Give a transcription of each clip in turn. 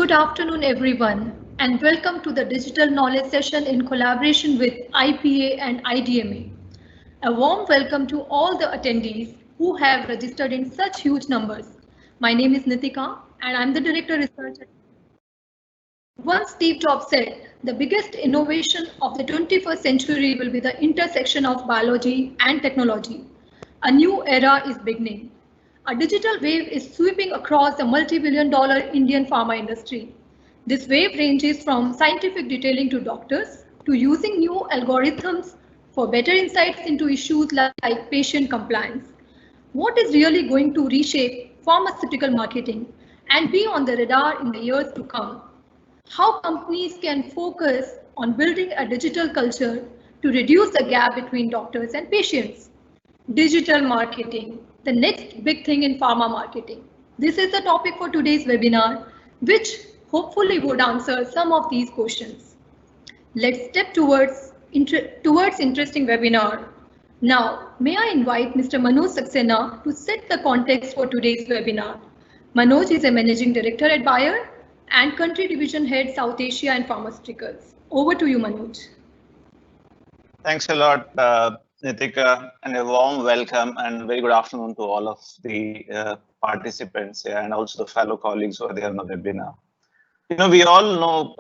Good afternoon, everyone, and welcome to the Digital Knowledge Session in collaboration with IPA and IDMA. A warm welcome to all the attendees who have registered in such huge numbers. My name is Nitika, and I'm the Director Research. Once Steve Jobs said, the biggest innovation of the 21st century will be the intersection of biology and technology. A new era is beginning. A digital wave is sweeping across the multi-billion-dollar Indian pharma industry. This wave ranges from scientific detailing to doctors to using new algorithms for better insights into issues like patient compliance. What is really going to reshape pharmaceutical marketing and be on the radar in the years to come? How companies can focus on building a digital culture to reduce the gap between doctors and patients. Digital marketing, the next big thing in pharma marketing. This is the topic for today's webinar, which hopefully would answer some of these questions. Let's step towards interesting webinar. Now, may I invite Mr. Manoj Saxena to set the context for today's webinar. Manoj is a Managing Director at Bayer and Country Division Head South Asia and Pharmaceuticals. Over to you, Manoj. Thanks a lot, Nitika, and a warm welcome and very good afternoon to all of the participants and also the fellow colleagues who are there on the webinar. You know, we all know,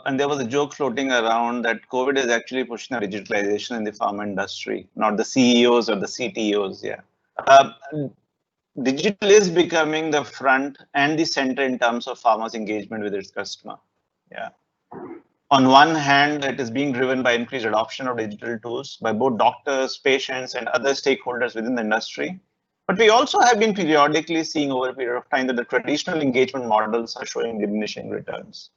and there was a joke floating around that COVID is actually pushing a digitalization in the pharma industry, not the CEOs or the CTOs. Digital is becoming the front and the center in terms of pharma's engagement with its customer. On one hand, it is being driven by increased adoption of digital tools by both doctors, patients, and other stakeholders within the industry. But we also have been periodically seeing over a period of time that the traditional engagement models are showing diminishing returns.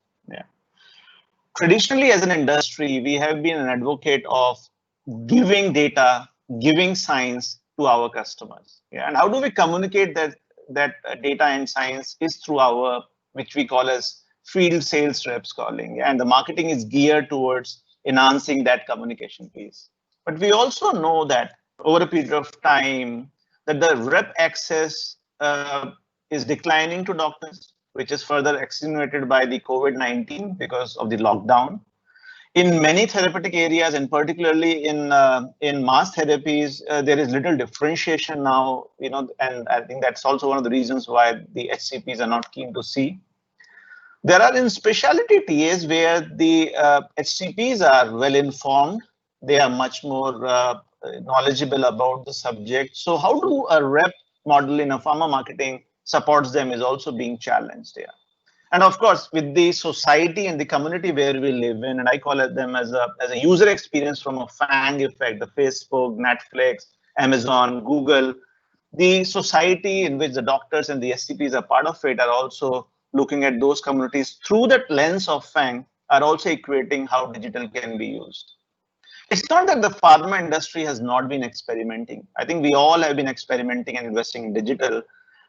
Traditionally, as an industry, we have been an advocate of giving data, giving science to our customers. And how do we communicate that data and science is through our, which we call as field sales reps calling, and the marketing is geared towards enhancing that communication piece. But we also know that over a period of time that the rep access is declining to doctors, which is further accentuated by the COVID-19 because of the lockdown. In many therapeutic areas, and particularly in mass therapies, there is little differentiation now, and I think that's also one of the reasons why the HCPs are not keen to see. There are in specialty TAs where the HCPs are well informed. They are much more knowledgeable about the subject. So how do a rep model in a pharma marketing supports them is also being challenged here. And of course, with the society and the community where we live in, and I call it them as a user experience from a FANG effect, the Facebook, Netflix, Amazon, Google, the society in which the doctors and the SCPs are part of it are also looking at those communities through that lens of FANG, are also equating how digital can be used. It's not that the pharma industry has not been experimenting. I think we all have been experimenting and investing in digital,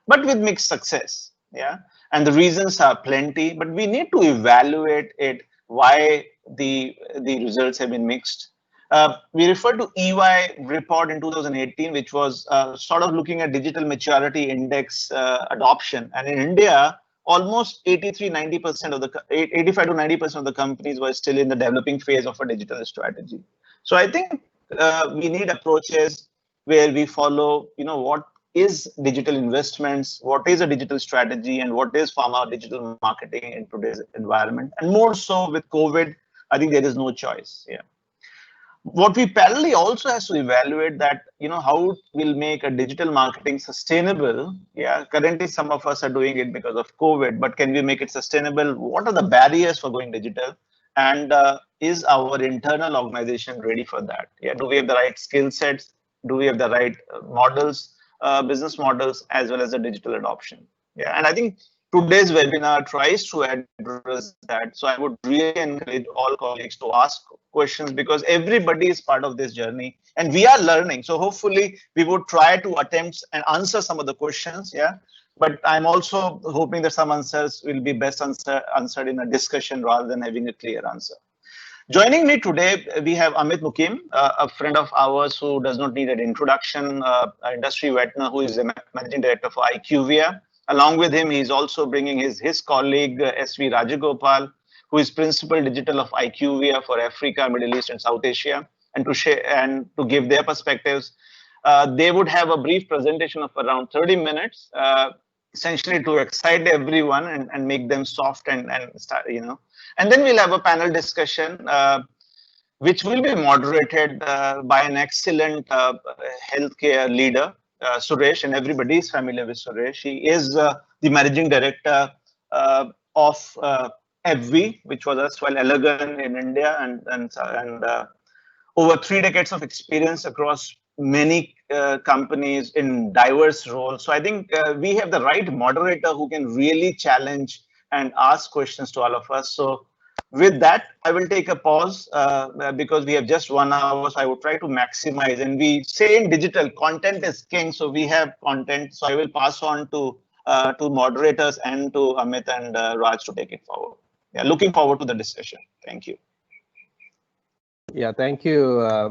but with mixed success. And the reasons are plenty, but we need to evaluate it, why the results have been mixed. We refer to EY report in 2018, which was sort of looking at digital maturity index adoption. And in India, almost 85 to 90% of the companies were still in the developing phase of a digital strategy. So I think we need approaches where we follow, what is digital investments, what is a digital strategy, and what is pharma digital marketing in today's environment. And more so with COVID, I think there is no choice. What we parallelly also has to evaluate that, how we'll make a digital marketing sustainable. Currently some of us are doing it because of COVID, but can we make it sustainable? What are the barriers for going digital? And is our internal organization ready for that? Do we have the right skill sets? Do we have the right models, business models, as well as the digital adoption? And I think today's webinar tries to address that. So I would really encourage all colleagues to ask questions because everybody is part of this journey and we are learning. So hopefully we would try to attempt and answer some of the questions. But I'm also hoping that some answers will be best answered in a discussion rather than having a clear answer. Joining me today, we have Amit Mookim, a friend of ours who does not need an introduction, industry veteran who is the managing director for IQVIA. Along with him, he's also bringing his colleague SV Rajagopal, who is principal digital of IQVIA for Africa, Middle East, and South Asia, and to share and to give their perspectives. They would have a brief presentation of around 30 minutes, essentially to excite everyone and make them soft and start, and then we'll have a panel discussion, which will be moderated by an excellent healthcare leader, Suresh, and everybody is familiar with Suresh. He is the managing director of FV, which was as well Elegant in India, and over 3 decades of experience across many companies in diverse roles. So I think we have the right moderator who can really challenge and ask questions to all of us. So with that, I will take a pause because we have just 1 hour. So I will try to maximize. And we say in digital, content is king. So we have content. So I will pass on to moderators and to Amit and Raj to take it forward. Yeah, looking forward to the discussion. Thank you. Yeah, thank you,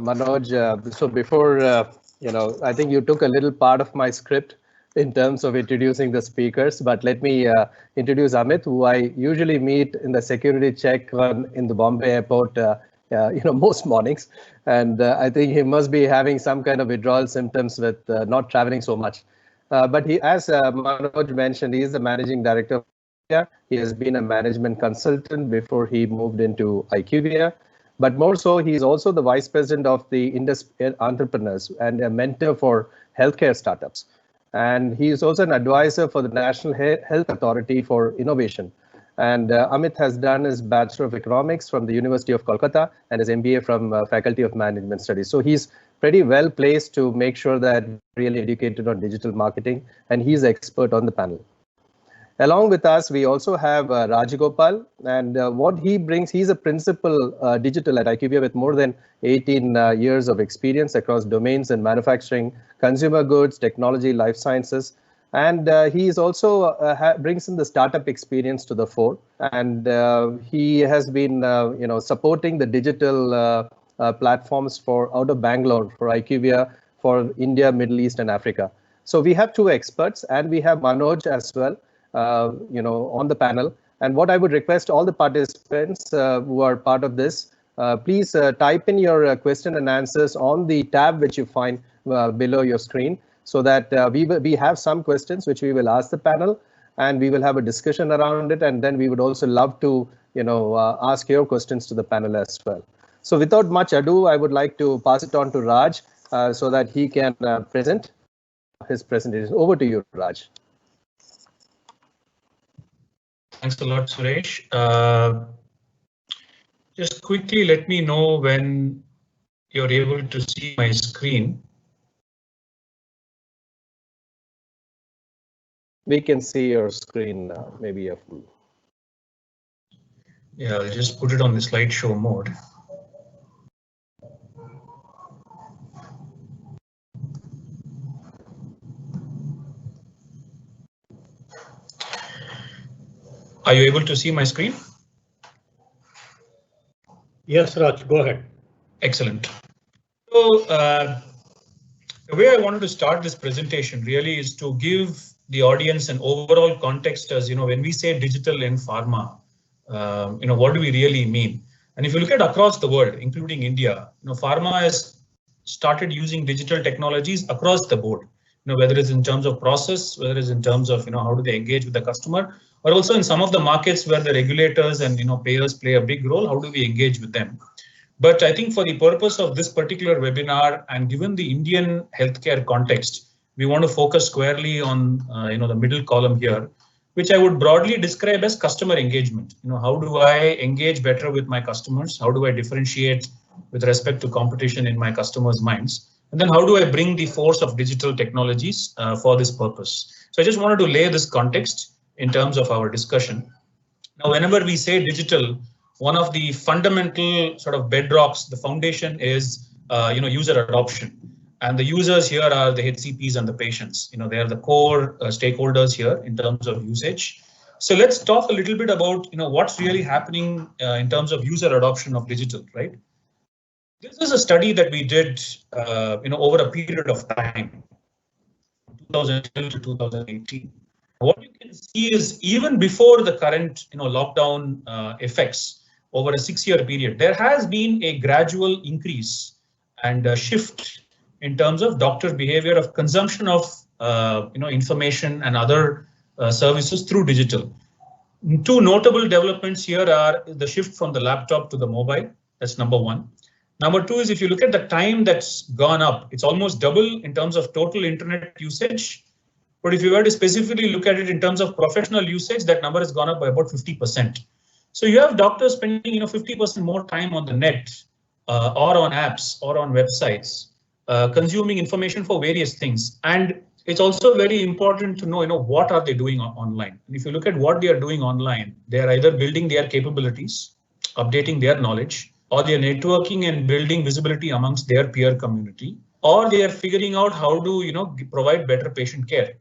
Manoj. So before, I think you took a little part of my script in terms of introducing the speakers, but let me introduce Amit, who I usually meet in the security check in the Bombay airport, most mornings. And I think he must be having some kind of withdrawal symptoms with not traveling so much. But he, as Manoj mentioned, he is the managing director of IQVIA. He has been a management consultant before he moved into IQVIA. But more so, he is also the vice president of the industry entrepreneurs and a mentor for healthcare startups. And he is also an advisor for the National Health Authority for Innovation. And Amit has done his Bachelor of Economics from the University of Kolkata and his MBA from Faculty of Management Studies. So he's pretty well placed to make sure that really educated on digital marketing, and he's expert on the panel. Along with us, we also have Rajagopal, and what he brings, he's a principal digital at IQVIA with more than 18 years of experience across domains in manufacturing, consumer goods, technology, life sciences, and he is also brings in the startup experience to the fore, and he has been supporting the digital platforms for out of Bangalore for IQVIA for India, Middle East, and Africa. So we have 2 experts, and we have Manoj as well. On the panel. And what I would request all the participants who are part of this, please type in your question and answers on the tab which you find below your screen, so that we have some questions which we will ask the panel, and we will have a discussion around it. And then we would also love to, ask your questions to the panel as well. So without much ado, I would like to pass it on to Raj so that he can present his presentation. Over to you, Raj. Thanks a lot, Suresh. Just quickly let me know when you're able to see my screen. We can see your screen now, maybe a full. Yeah, I'll just put it on the slideshow mode. Are you able to see my screen? Yes, Raj, go ahead. Excellent. So the way I wanted to start this presentation really is to give the audience an overall context as, when we say digital in pharma, what do we really mean? And if you look at across the world, including India, pharma has started using digital technologies across the board, whether it's in terms of process, whether it's in terms of, how do they engage with the customer, or also in some of the markets where the regulators and, payers play a big role, how do we engage with them? But I think for the purpose of this particular webinar and given the Indian healthcare context, we want to focus squarely on, the middle column here, which I would broadly describe as customer engagement. How do I engage better with my customers? How do I differentiate with respect to competition in my customers' minds? And then how do I bring the force of digital technologies for this purpose? So I just wanted to lay this context in terms of our discussion. Now, whenever we say digital, one of the fundamental sort of bedrocks, the foundation is, user adoption. And the users here are the HCPs and the patients. They are the core stakeholders here in terms of usage. So let's talk a little bit about, what's really happening in terms of user adoption of digital, right? This is a study that we did, over a period of time, 2012 to 2018. What you can see is even before the current lockdown effects over a 6-year period, there has been a gradual increase and a shift in terms of doctor behavior of consumption of information and other services through digital. Two notable developments here are the shift from the laptop to the mobile. That's number one. Number two is if you look at the time that's gone up, it's almost double in terms of total internet usage. But if you were to specifically look at it in terms of professional usage, that number has gone up by about 50%. So you have doctors spending 50% more time on the net or on apps or on websites, consuming information for various things. And it's also very important to know, what are they doing online? And if you look at what they are doing online, they are either building their capabilities, updating their knowledge, or they are networking and building visibility amongst their peer community, or they are figuring out how to, provide better patient care.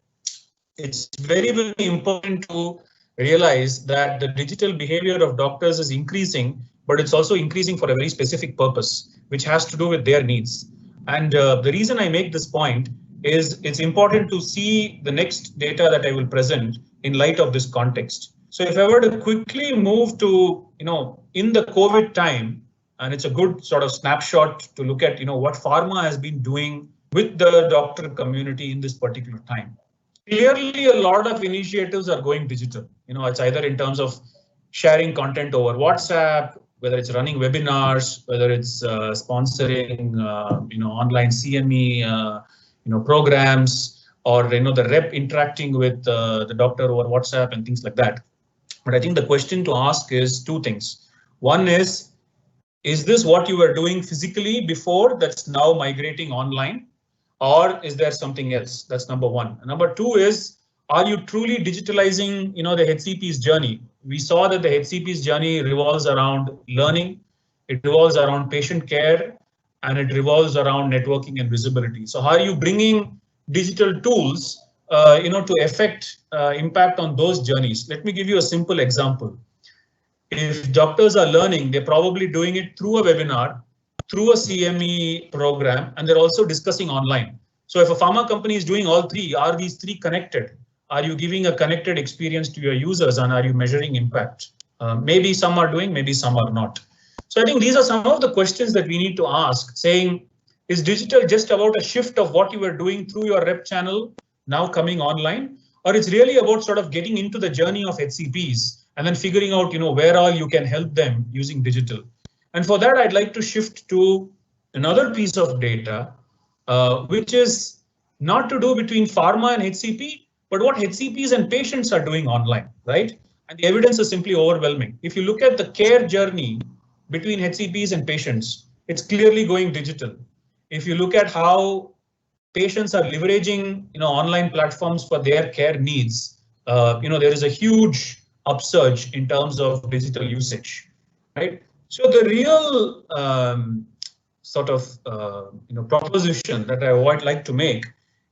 It's very, very important to realize that the digital behavior of doctors is increasing, but it's also increasing for a very specific purpose, which has to do with their needs. And the reason I make this point is it's important to see the next data that I will present in light of this context. So if I were to quickly move to, in the COVID time, and it's a good sort of snapshot to look at, what pharma has been doing with the doctor community in this particular time. Clearly, a lot of initiatives are going digital. It's either in terms of sharing content over WhatsApp, whether it's running webinars, whether it's sponsoring, online CME, programs, or the rep interacting with the doctor over WhatsApp and things like that. But I think the question to ask is two things. One is this what you were doing physically before that's now migrating online? Or is there something else? That's number one. And number two is, are you truly digitalizing, the HCP's journey? We saw that the HCP's journey revolves around learning, it revolves around patient care, and it revolves around networking and visibility. So how are you bringing digital tools, to affect impact on those journeys? Let me give you a simple example. If doctors are learning, they're probably doing it through a webinar, through a CME program, and they're also discussing online. So if a pharma company is doing all three, are these three connected? Are you giving a connected experience to your users, and are you measuring impact? Maybe some are doing, maybe some are not. So I think these are some of the questions that we need to ask, saying, is digital just about a shift of what you were doing through your rep channel now coming online? Or it's really about sort of getting into the journey of HCPs and then figuring out, where all you can help them using digital. And for that, I'd like to shift to another piece of data, which is not to do between pharma and HCP, but what HCPs and patients are doing online, right? And the evidence is simply overwhelming. If you look at the care journey between HCPs and patients, it's clearly going digital. If you look at how patients are leveraging, online platforms for their care needs, there is a huge upsurge in terms of digital usage, right? So the real proposition that I would like to make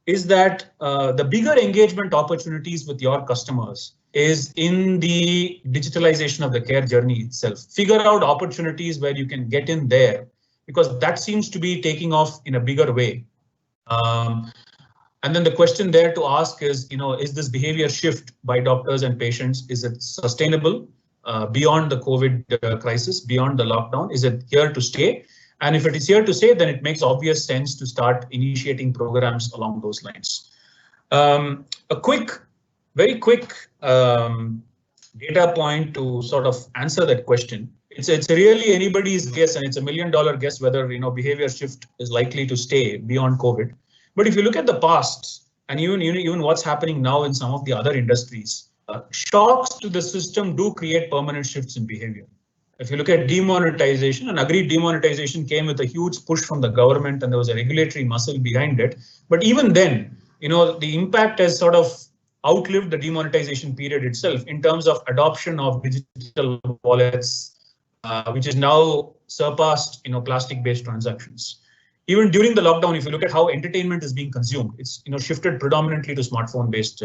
is that the bigger engagement opportunities with your customers is in the digitalization of the care journey itself. Figure out opportunities where you can get in there, because that seems to be taking off in a bigger way. And then the question there to ask is, is this behavior shift by doctors and patients, is it sustainable beyond the COVID crisis, beyond the lockdown? Is it here to stay? And if it is here to stay, then it makes obvious sense to start initiating programs along those lines. A very quick data point to sort of answer that question. It's really anybody's guess, and it's $1 million guess whether behavior shift is likely to stay beyond COVID. But if you look at the past, and even what's happening now in some of the other industries, shocks to the system do create permanent shifts in behavior. If you look at demonetization, and agreed demonetization came with a huge push from the government, and there was a regulatory muscle behind it. But even then, the impact has sort of outlived the demonetization period itself in terms of adoption of digital wallets, which is now surpassed, plastic-based transactions. Even during the lockdown, if you look at how entertainment is being consumed, it's shifted predominantly to smartphone-based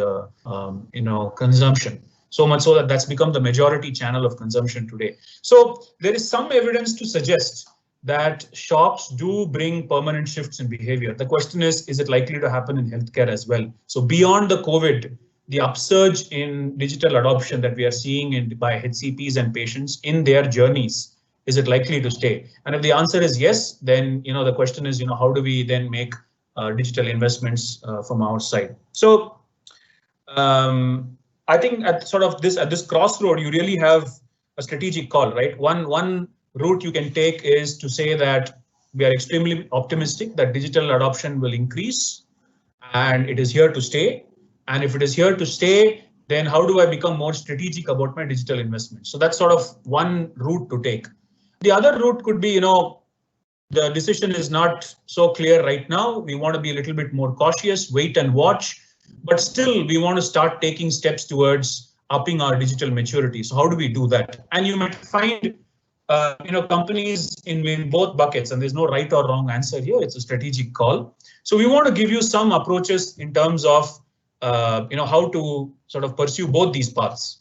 consumption. So much so that that's become the majority channel of consumption today. So there is some evidence to suggest that shocks do bring permanent shifts in behavior. The question is it likely to happen in healthcare as well? So beyond the COVID the upsurge in digital adoption that we are seeing by HCPs and patients in their journeys, is it likely to stay? And if the answer is yes, then the question is, how do we then make digital investments from our side? So I think at this crossroad, you really have a strategic call, right? One route you can take is to say that we are extremely optimistic that digital adoption will increase and it is here to stay. And if it is here to stay, then how do I become more strategic about my digital investment? So that's sort of one route to take. The other route could be, the decision is not so clear right now. We want to be a little bit more cautious, wait and watch, but still we want to start taking steps towards upping our digital maturity. So how do we do that? And you might find companies in both buckets, and there's no right or wrong answer here. It's a strategic call. So we want to give you some approaches in terms of how to sort of pursue both these paths.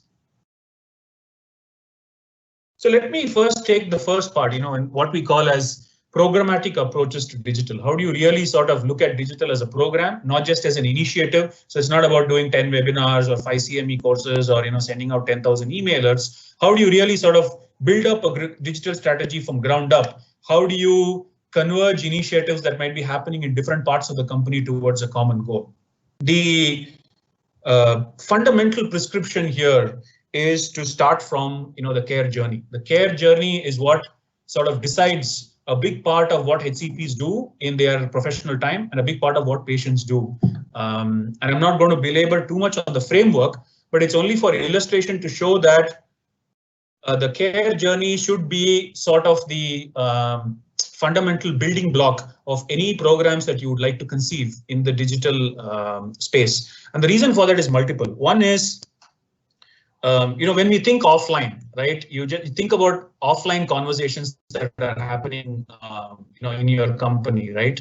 So let me first take the first part, and what we call as programmatic approaches to digital. How do you really sort of look at digital as a program, not just as an initiative? So it's not about doing 10 webinars or 5 CME courses or sending out 10,000 emailers. How do you really sort of build up a digital strategy from ground up? How do you converge initiatives that might be happening in different parts of the company towards a common goal? The fundamental prescription here is to start from the care journey. The care journey is what sort of decides a big part of what HCPs do in their professional time and a big part of what patients do. And I'm not going to belabor too much on the framework, but it's only for illustration to show that the care journey should be sort of the fundamental building block of any programs that you would like to conceive in the digital space. And the reason for that is multiple. One is, when we think offline, right, you just think about offline conversations that are happening, in your company, right?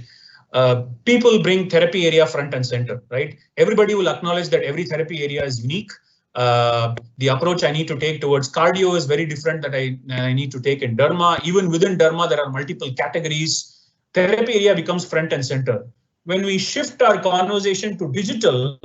People bring therapy area front and center, right? Everybody will acknowledge that every therapy area is unique. The approach I need to take towards cardio is very different that I need to take in derma. Even within derma, there are multiple categories. Therapy area becomes front and center. When we shift our conversation to digital,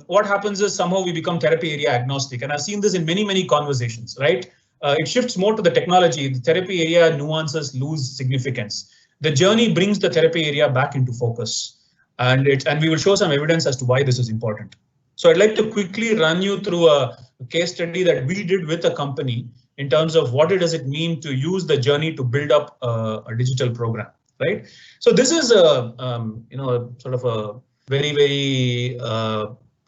what happens is somehow we become therapy area agnostic. And I've seen this in many conversations, right? It shifts more to the technology. The therapy area nuances lose significance. The journey brings the therapy area back into focus. And we will show some evidence as to why this is important. So I'd like to quickly run you through a case study that we did with a company in terms of what does it mean to use the journey to build up a digital program, right? So this is a sort of a very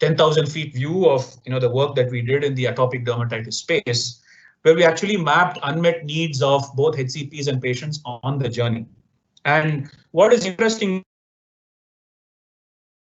10,000 feet view of the work that we did in the atopic dermatitis space, where we actually mapped unmet needs of both HCPs and patients on the journey. And what is interesting,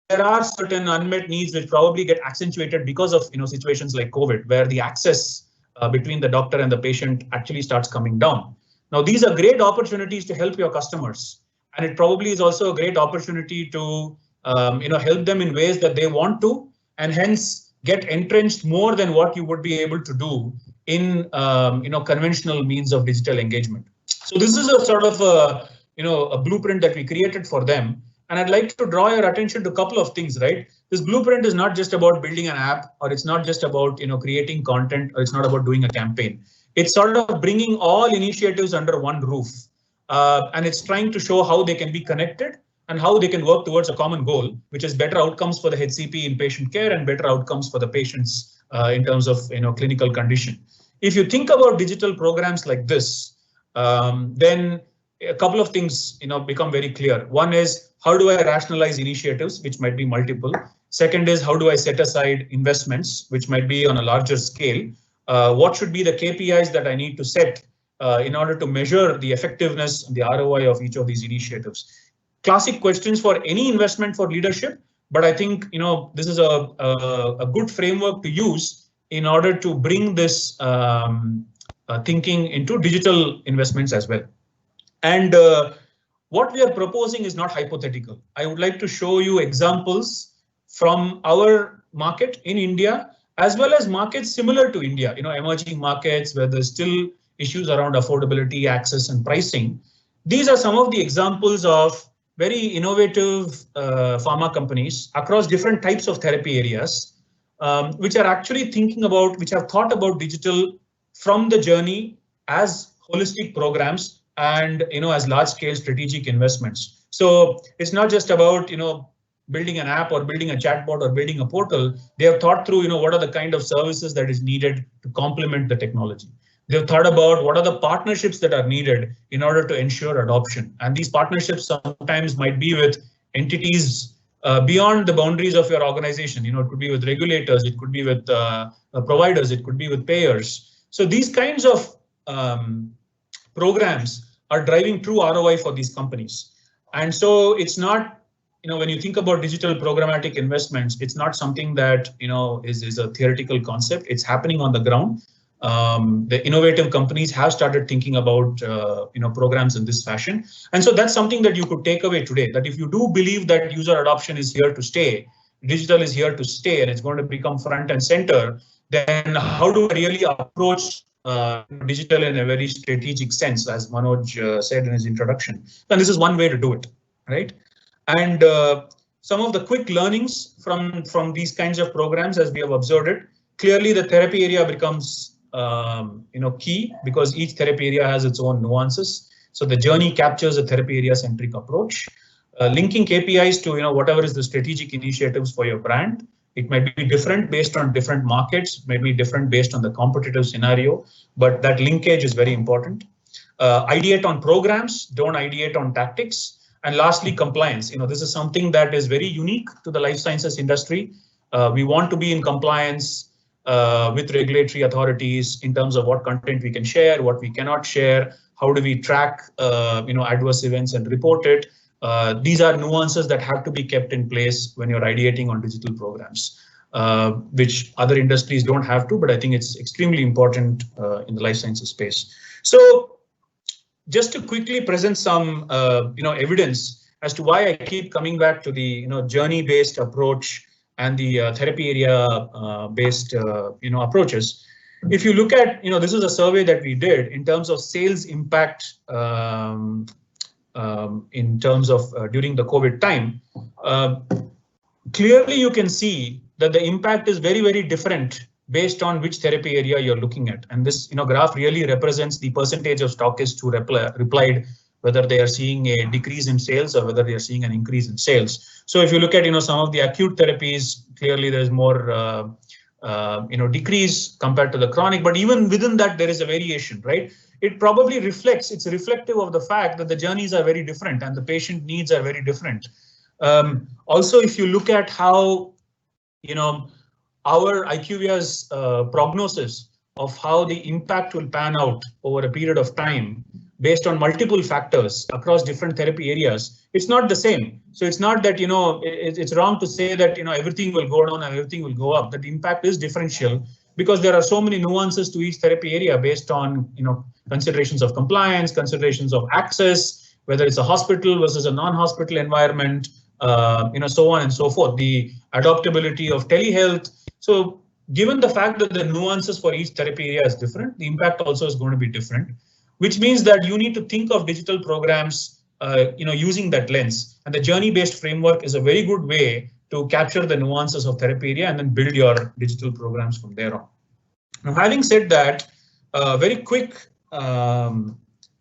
there are certain unmet needs which probably get accentuated because of situations like COVID, where the access between the doctor and the patient actually starts coming down. Now, these are great opportunities to help your customers, and it probably is also a great opportunity to help them in ways that they want to, and hence get entrenched more than what you would be able to do in conventional means of digital engagement. So this is a sort of a blueprint that we created for them. And I'd like to draw your attention to a couple of things, right? This blueprint is not just about building an app, or it's not just about creating content, or it's not about doing a campaign. It's sort of bringing all initiatives under one roof, and it's trying to show how they can be connected and how they can work towards a common goal, which is better outcomes for the HCP in patient care and better outcomes for the patients in terms of clinical condition. If you think about digital programs like this, then a couple of things become very clear. One is, how do I rationalize initiatives, which might be multiple? Second is, how do I set aside investments, which might be on a larger scale? What should be the KPIs that I need to set in order to measure the effectiveness and the ROI of each of these initiatives? Classic questions for any investment for leadership, but I think this is a good framework to use in order to bring this thinking into digital investments as well. And what we are proposing is not hypothetical. I would like to show you examples from our market in India, as well as markets similar to India, emerging markets where there's still issues around affordability, access, and pricing. These are some of the examples of very innovative pharma companies across different types of therapy areas which are actually thinking about, which have thought about digital from the journey as holistic programs and as large scale strategic investments. So it's not just about building an app or building a chatbot or building a portal. They have thought through what are the kind of services that is needed to complement the technology. They've thought about what are the partnerships that are needed in order to ensure adoption. And these partnerships sometimes might be with entities beyond the boundaries of your organization. It could be with regulators, it could be with providers, it could be with payers. So these kinds of programs are driving true ROI for these companies. And so it's not, when you think about digital programmatic investments, it's not something that is a theoretical concept. It's happening on the ground. The innovative companies have started thinking about programs in this fashion, and so that's something that you could take away today. That if you do believe that user adoption is here to stay, digital is here to stay, and it's going to become front and center, then how do I really approach digital in a very strategic sense, as Manoj said in his introduction? And this is one way to do it, right? And some of the quick learnings from these kinds of programs, as we have observed it, clearly the therapy area becomes key, because each therapy area has its own nuances. So the journey captures a therapy area centric approach, linking KPIs to whatever is the strategic initiatives for your brand. It might be different based on different markets, maybe different based on the competitive scenario, but that linkage is very important. Ideate on programs, don't ideate on tactics. And lastly, compliance. This is something that is very unique to the life sciences industry. We want to be in compliance with regulatory authorities in terms of what content we can share, what we cannot share, how do we track adverse events and report it. These are nuances that have to be kept in place when you're ideating on digital programs, which other industries don't have to, but I think it's extremely important in the life sciences space. So just to quickly present some evidence as to why I keep coming back to the journey-based approach and the therapy area based approaches. If you look at this is a survey that we did in terms of sales impact in terms of during the COVID time. Clearly you can see that the impact is very, very different based on which therapy area you're looking at. And this graph really represents the percentage of stockists who replied whether they are seeing a decrease in sales or whether they are seeing an increase in sales. So if you look at some of the acute therapies, clearly there's more decrease compared to the chronic, but even within that there is a variation, right? It probably reflects, it's reflective of the fact that the journeys are very different and the patient needs are very different. Also, if you look at how our IQVIA's prognosis of how the impact will pan out over a period of time based on multiple factors across different therapy areas, it's not the same. So it's not that it's wrong to say that everything will go down and everything will go up. That the impact is differential because there are so many nuances to each therapy area based on considerations of compliance, considerations of access, whether it's a hospital versus a non-hospital environment, so on and so forth. The adaptability of telehealth. So given the fact that the nuances for each therapy area is different, the impact also is going to be different, which means that you need to think of digital programs, using that lens. And the journey-based framework is a very good way to capture the nuances of therapy area and then build your digital programs from there on. Now, having said that, very quick, I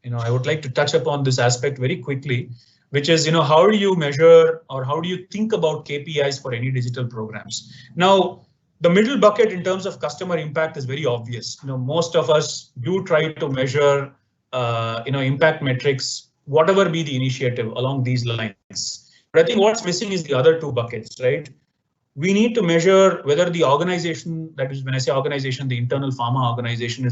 would like to touch upon this aspect very quickly, which is, how do you measure or how do you think about KPIs for any digital programs? Now, the middle bucket in terms of customer impact is very obvious. Most of us do try to measure, impact metrics, whatever be the initiative along these lines. But I think what's missing is the other two buckets, right? We need to measure whether the organization, that is when I say organization, the internal pharma organization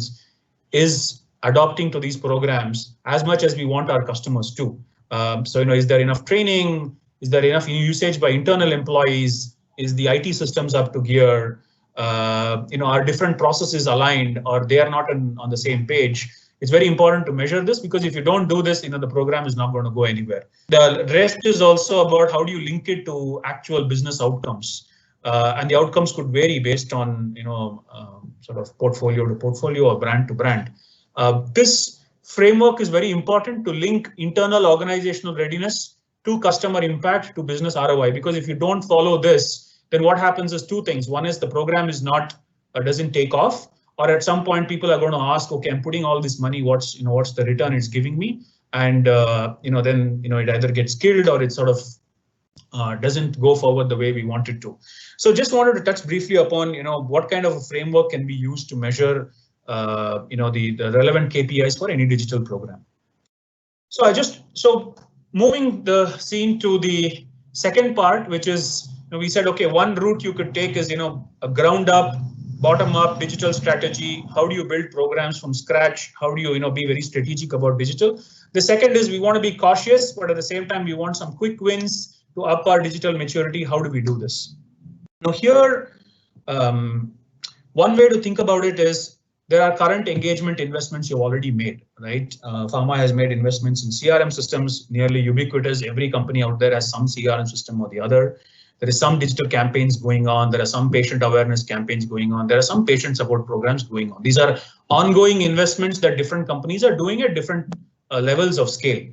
is adopting to these programs as much as we want our customers to. So, is there enough training? Is there enough usage by internal employees? Is the IT systems up to gear? Are different processes aligned or they are not on the same page? It's very important to measure this because if you don't do this, the program is not going to go anywhere. The rest is also about how do you link it to actual business outcomes, and the outcomes could vary based on sort of portfolio to portfolio or brand to brand. This framework is very important to link internal organizational readiness to customer impact to business ROI, because if you don't follow this, then what happens is two things. One is the program is not doesn't take off, or at some point people are going to ask, okay, I'm putting all this money, what's the return it's giving me? And then it either gets killed or it sort of doesn't go forward the way we want it to. So just wanted to touch briefly upon what kind of a framework can be used to measure the relevant KPIs for any digital program. So moving the scene to the second part, which is we said, okay, one route you could take is a ground up, bottom up digital strategy. How do you build programs from scratch? How do you be very strategic about digital? The second is we want to be cautious, but at the same time we want some quick wins to up our digital maturity. How do we do this? Now here, one way to think about it is there are current engagement investments you've already made, right? Pharma has made investments in CRM systems, nearly ubiquitous. Every company out there has some CRM system or the other. There is some digital campaigns going on. There are some patient awareness campaigns going on. There are some patient support programs going on. These are ongoing investments that different companies are doing at different levels of scale.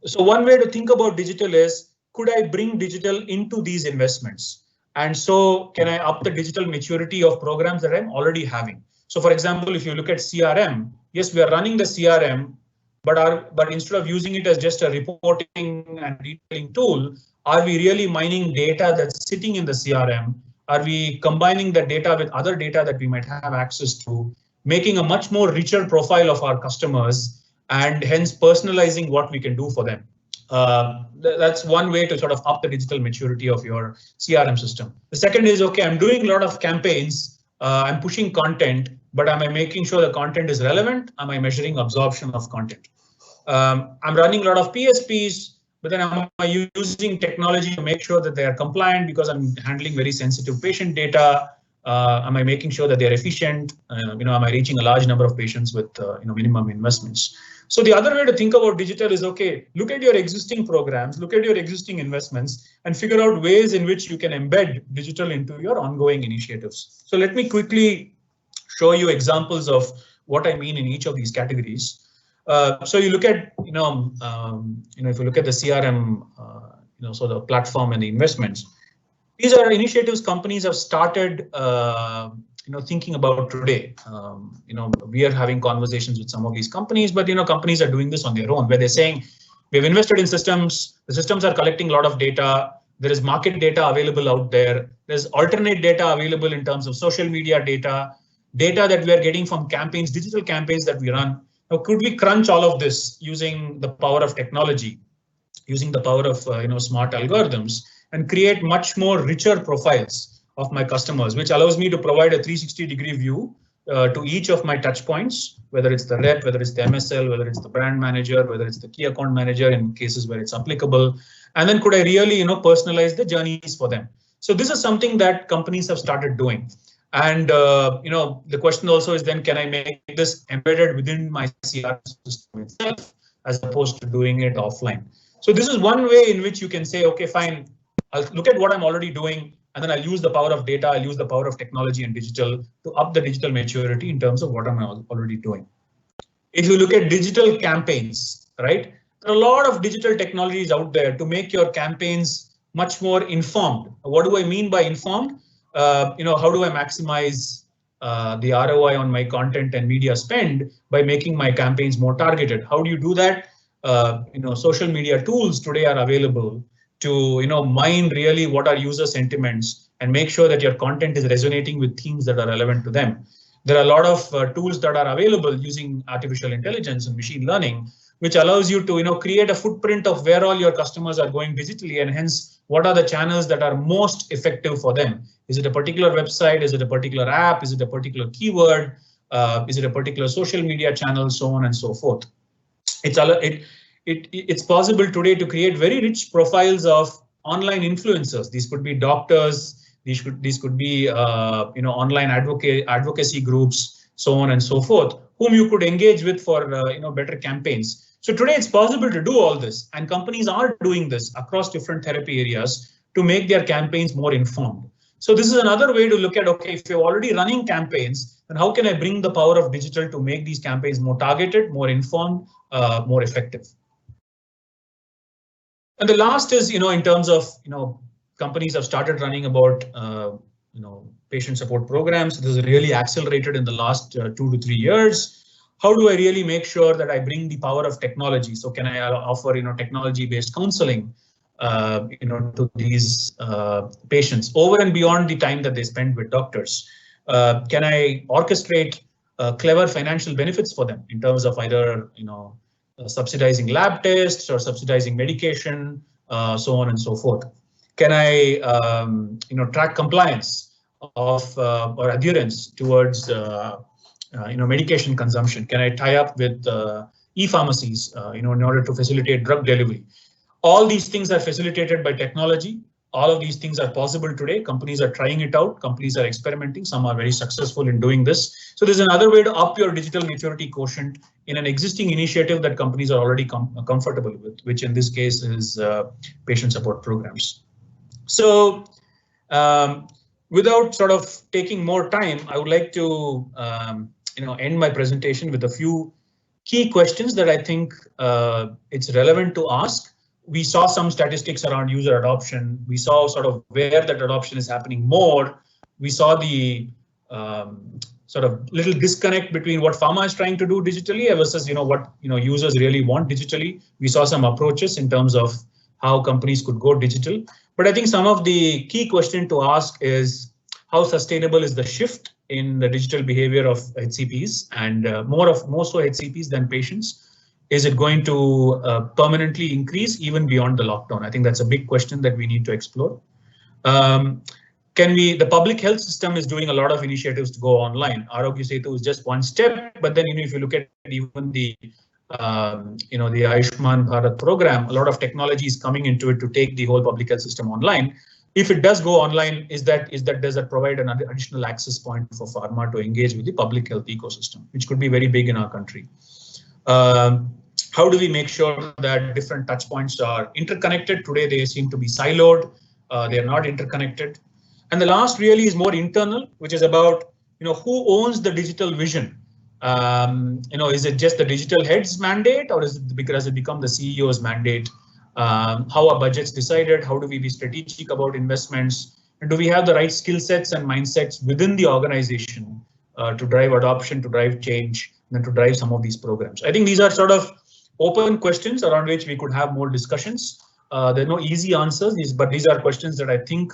So one way to think about digital is, could I bring digital into these investments? And so can I up the digital maturity of programs that I'm already having? So for example, if you look at CRM, yes, we are running the CRM, but instead of using it as just a reporting and detailing tool, are we really mining data that's sitting in the CRM? Are we combining the data with other data that we might have access to, making a much more richer profile of our customers, and hence personalizing what we can do for them? That's one way to sort of up the digital maturity of your CRM system. The second is, okay, I'm doing a lot of campaigns, I'm pushing content, but am I making sure the content is relevant? Am I measuring absorption of content? I'm running a lot of PSPs, but then am I using technology to make sure that they are compliant because I'm handling very sensitive patient data? Am I making sure that they're efficient? Am I reaching a large number of patients with minimum investments? So the other way to think about digital is, okay, look at your existing programs, look at your existing investments, and figure out ways in which you can embed digital into your ongoing initiatives. So let me quickly show you examples of what I mean in each of these categories. So you look at, if you look at the CRM, so the platform and the investments, these are initiatives companies have started, thinking about today. We are having conversations with some of these companies, but companies are doing this on their own, where they're saying we've invested in systems. The systems are collecting a lot of data. There is market data available out there. There's alternate data available in terms of social media data that we are getting from campaigns, digital campaigns that we run. Now, could we crunch all of this using the power of technology, using the power of smart algorithms, and create much more richer profiles of my customers, which allows me to provide a 360-degree view to each of my touch points, whether it's the rep, whether it's the MSL, whether it's the brand manager, whether it's the key account manager in cases where it's applicable. And then could I really personalize the journeys for them? So this is something that companies have started doing. And the question also is then, can I make this embedded within my CRM system itself as opposed to doing it offline? So this is one way in which you can say, okay, fine, I'll look at what I'm already doing, and then I'll use the power of data, I'll use the power of technology and digital to up the digital maturity in terms of what I'm already doing. If you look at digital campaigns, right, there are a lot of digital technologies out there to make your campaigns much more informed. What do I mean by informed? How do I maximize the ROI on my content and media spend by making my campaigns more targeted? How do you do that? Social media tools today are available to mine really what are user sentiments and make sure that your content is resonating with themes that are relevant to them. There are a lot of tools that are available using artificial intelligence and machine learning, which allows you to create a footprint of where all your customers are going digitally, and hence what are the channels that are most effective for them. Is it a particular website? Is it a particular app? Is it a particular keyword? Is it a particular social media channel? So on and so forth. It's possible today to create very rich profiles of online influencers. These could be doctors. These could be online advocacy groups, so on and so forth, whom you could engage with for better campaigns. So today it's possible to do all this, and companies are doing this across different therapy areas to make their campaigns more informed. So this is another way to look at, okay, if you're already running campaigns, then how can I bring the power of digital to make these campaigns more targeted, more informed, more effective? And the last is, in terms of, companies have started running about patient support programs. This is really accelerated in the last 2 to 3 years. How do I really make sure that I bring the power of technology? So can I offer technology-based counseling to these patients over and beyond the time that they spend with doctors? Can I orchestrate clever financial benefits for them in terms of either subsidizing lab tests or subsidizing medication, so on and so forth? Can I track compliance of or adherence towards medication consumption? Can I tie up with e-pharmacies in order to facilitate drug delivery? All these things are facilitated by technology. All of these things are possible today. Companies are trying it out. Companies are experimenting. Some are very successful in doing this. So there's another way to up your digital maturity quotient in an existing initiative that companies are already comfortable with, which in this case is patient support programs. So without sort of taking more time, I would like to end my presentation with a few key questions that I think it's relevant to ask. We saw some statistics around user adoption. We saw sort of where that adoption is happening more. We saw the sort of little disconnect between what pharma is trying to do digitally versus what users really want digitally. We saw some approaches in terms of how companies could go digital. But I think some of the key question to ask is how sustainable is the shift in the digital behavior of HCPs and more so HCPs than patients? Is it going to permanently increase even beyond the lockdown? I think that's a big question that we need to explore. The public health system is doing a lot of initiatives to go online. Arogya Setu is just one step, but then if you look at even the the Ayushman Bharat program, a lot of technology is coming into it to take the whole public health system online. If it does go online, does that provide an additional access point for pharma to engage with the public health ecosystem, which could be very big in our country? How do we make sure that different touch points are interconnected? Today, they seem to be siloed. They are not interconnected. And the last really is more internal, which is about, who owns the digital vision? Is it just the digital head's mandate, or is it because it become the CEO's mandate? How are budgets decided? How do we be strategic about investments? And do we have the right skill sets and mindsets within the organization to drive adoption, to drive change, and to drive some of these programs? I think these are sort of open questions around which we could have more discussions. There are no easy answers, but these are questions that I think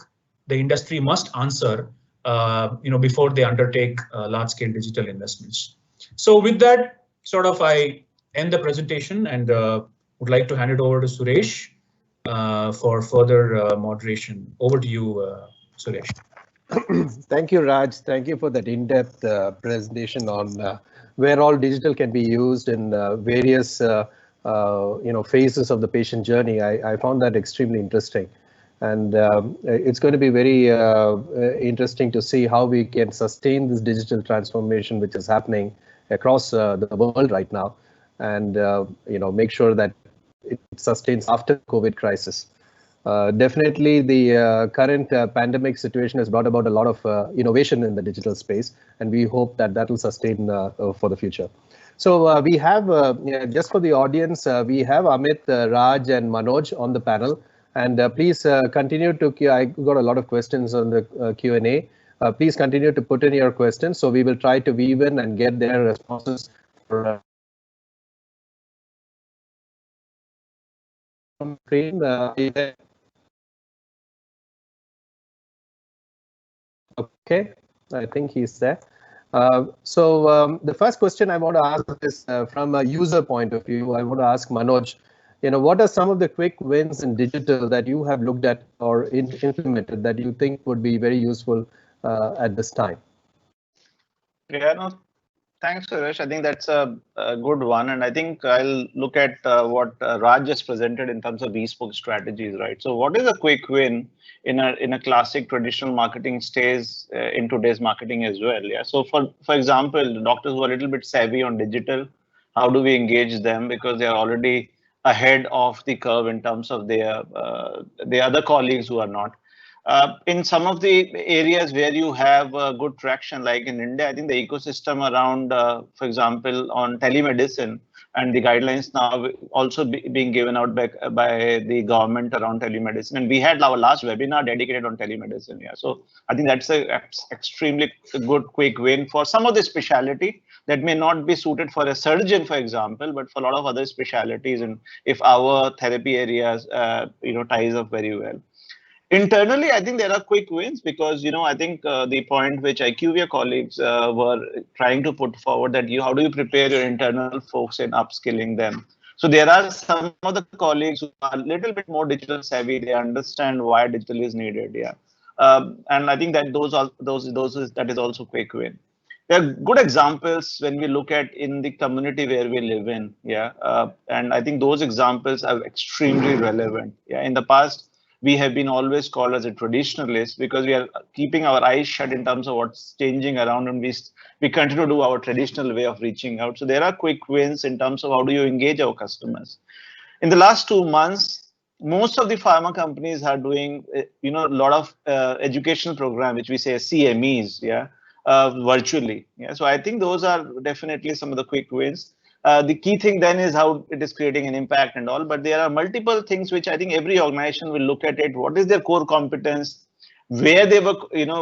the industry must answer, before they undertake large-scale digital investments. So with that, I end the presentation and would like to hand it over to Suresh for further moderation. Over to you, Suresh. Thank you, Raj. Thank you for that in-depth presentation on where all digital can be used in various phases of the patient journey. I found that extremely interesting. And it's going to be very interesting to see how we can sustain this digital transformation which is happening across the world right now, and make sure that it sustains after the COVID crisis. Definitely, the current pandemic situation has brought about a lot of innovation in the digital space, and we hope that that will sustain for the future. So we have, just for the audience, we have Amit, Raj, and Manoj on the panel. And please continue to, I got a lot of questions on the Q&A. Please continue to put in your questions, so we will try to weave in and get their responses. For screen. Okay, I think he's there. So the first question I want to ask is from a user point of view. I want to ask Manoj, what are some of the quick wins in digital that you have looked at or implemented that you think would be very useful at this time? Yeah, no, thanks, Suresh. I think that's a good one. And I think I'll look at what Raj just presented in terms of bespoke strategies, right? So what is a quick win in a classic traditional marketing stays in today's marketing as well? Yeah. So for example, the doctors who are a little bit savvy on digital, how do we engage them? Because they are already ahead of the curve in terms of their other colleagues who are not. In some of the areas where you have good traction, like in India, I think the ecosystem around, for example, on telemedicine, and the guidelines now also being given out by the government around telemedicine. And we had our last webinar dedicated on telemedicine. Yeah, so I think that's a extremely good quick win for some of the specialty that may not be suited for a surgeon, for example, but for a lot of other specialities. And if our therapy areas, ties up very well. Internally, I think there are quick wins because, I think the point which IQVIA colleagues were trying to put forward that how do you prepare your internal folks in upskilling them? So there are some of the colleagues who are a little bit more digital savvy. They understand why digital is needed. Yeah. And I think that that is also quick win. There are good examples when we look at in the community where we live in. Yeah. And I think those examples are extremely relevant. Yeah. In the past, we have been always called as a traditionalist because we are keeping our eyes shut in terms of what's changing around, and we continue to do our traditional way of reaching out. So there are quick wins in terms of how do you engage our customers. In the last 2 months, most of the pharma companies are doing, a lot of educational program, which we say CMEs, yeah, virtually. Yeah, so I think those are definitely some of the quick wins. The key thing then is how it is creating an impact and all, but there are multiple things which I think every organization will look at it. What is their core competence? Where they were,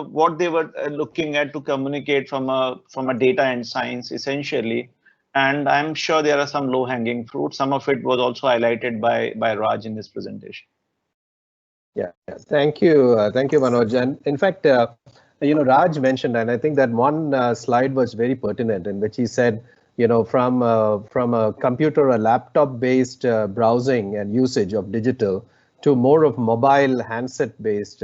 what they were looking at to communicate from a data and science essentially. And I'm sure there are some low-hanging fruit. Some of it was also highlighted by Raj in this presentation. Yeah, thank you, Manoj. And in fact, Raj mentioned, and I think that one slide was very pertinent in which he said, from a computer or laptop-based browsing and usage of digital to more of mobile handset-based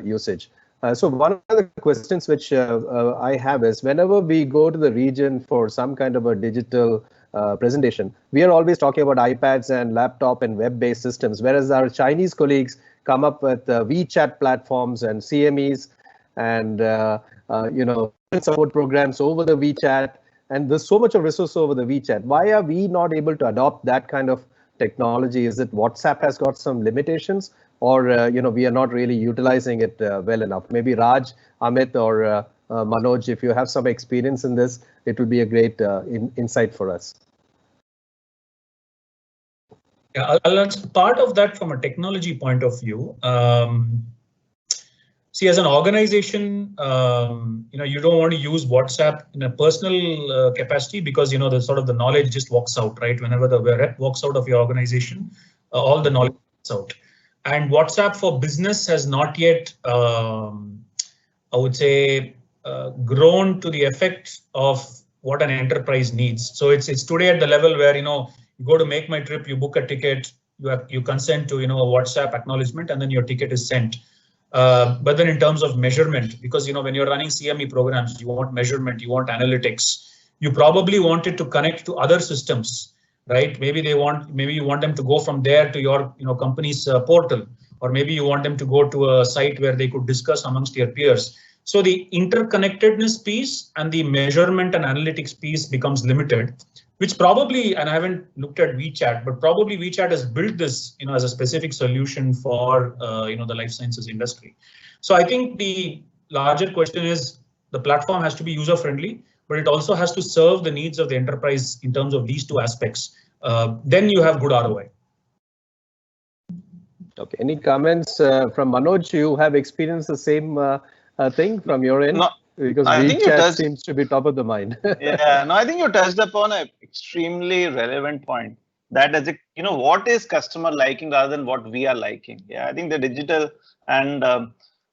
usage. So one of the questions which I have is, whenever we go to the region for some kind of a digital presentation, we are always talking about iPads and laptop and web-based systems, whereas our Chinese colleagues come up with WeChat platforms and CMEs and support programs over the WeChat. And there's so much of resource over the WeChat. Why are we not able to adopt that kind of technology? Is it WhatsApp has got some limitations, or we are not really utilizing it well enough? Maybe Raj, Amit, or Manoj, if you have some experience in this, it would be a great insight for us. Yeah, I'll answer part of that from a technology point of view. See, as an organization, you don't want to use WhatsApp in a personal capacity because, the knowledge just walks out, right? Whenever the rep walks out of your organization, all the knowledge walks out. And WhatsApp for business has not yet, I would say, grown to the effect of what an enterprise needs. So it's today at the level where, you go to make my trip, you book a ticket, you consent to, a WhatsApp acknowledgement, and then your ticket is sent. But then in terms of measurement, because when you're running CME programs, you want measurement, you want analytics, you probably want it to connect to other systems, right? Maybe you want them to go from there to your company's portal, or maybe you want them to go to a site where they could discuss amongst their peers. So the interconnectedness piece and the measurement and analytics piece becomes limited, which probably, and I haven't looked at WeChat, but probably WeChat has built this, as a specific solution for, the life sciences industry. So I think the larger question is the platform has to be user friendly, but it also has to serve the needs of the enterprise in terms of these two aspects. Then you have good ROI. Okay, any comments from Manoj? You have experienced the same thing from your end? No. Because WeChat seems to be top of the mind. Yeah, no, I think you touched upon an extremely relevant point. That is, what is customer liking rather than what we are liking. Yeah, I think the digital, and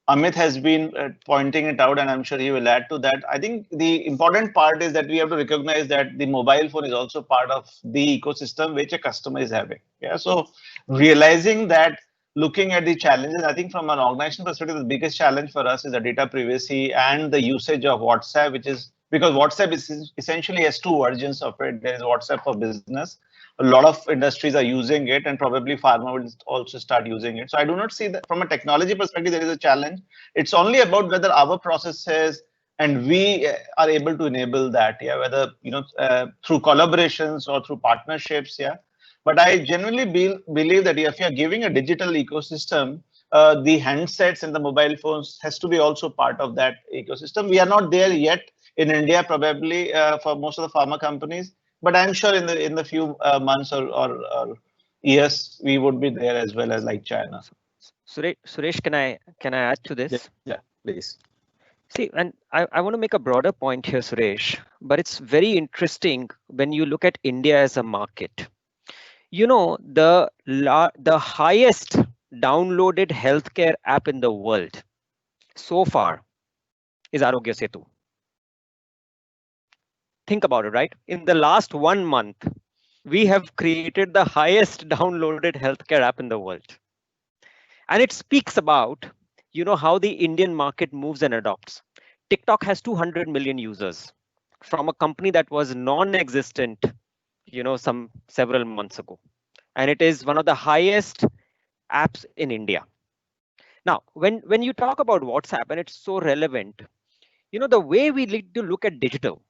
Amit has been pointing it out, and I'm sure he will add to that. I think the important part is that we have to recognize that the mobile phone is also part of the ecosystem which a customer is having. Yeah, so realizing that, looking at the challenges, I think from an organization perspective, the biggest challenge for us is the data privacy and the usage of WhatsApp, which is because WhatsApp is essentially has two versions of it. There is WhatsApp for business. A lot of industries are using it, and probably pharma will also start using it. So I do not see that from a technology perspective, there is a challenge. It's only about whether our processes and we are able to enable that. Yeah, whether through collaborations or through partnerships. Yeah. But I genuinely believe that if you're giving a digital ecosystem, the handsets and the mobile phones has to be also part of that ecosystem. We are not there yet in India, probably for most of the pharma companies. but I'm sure in the few months or years we would be there as well as like China. Suresh, can I add to this? Yeah, please. See, and I want to make a broader point here, Suresh, but it's very interesting when you look at India as a market. You know, the highest downloaded healthcare app in the world so far is Arogya Setu. Think about it, right? In the last 1 month, we have created the highest downloaded healthcare app in the world. And it speaks about, you know, how the Indian market moves and adopts. TikTok has 200 million users from a company that was non-existent, you know, several months ago. And it is one of the highest apps in India. Now, when you talk about WhatsApp, and it's so relevant, you know, the way we need to look at digital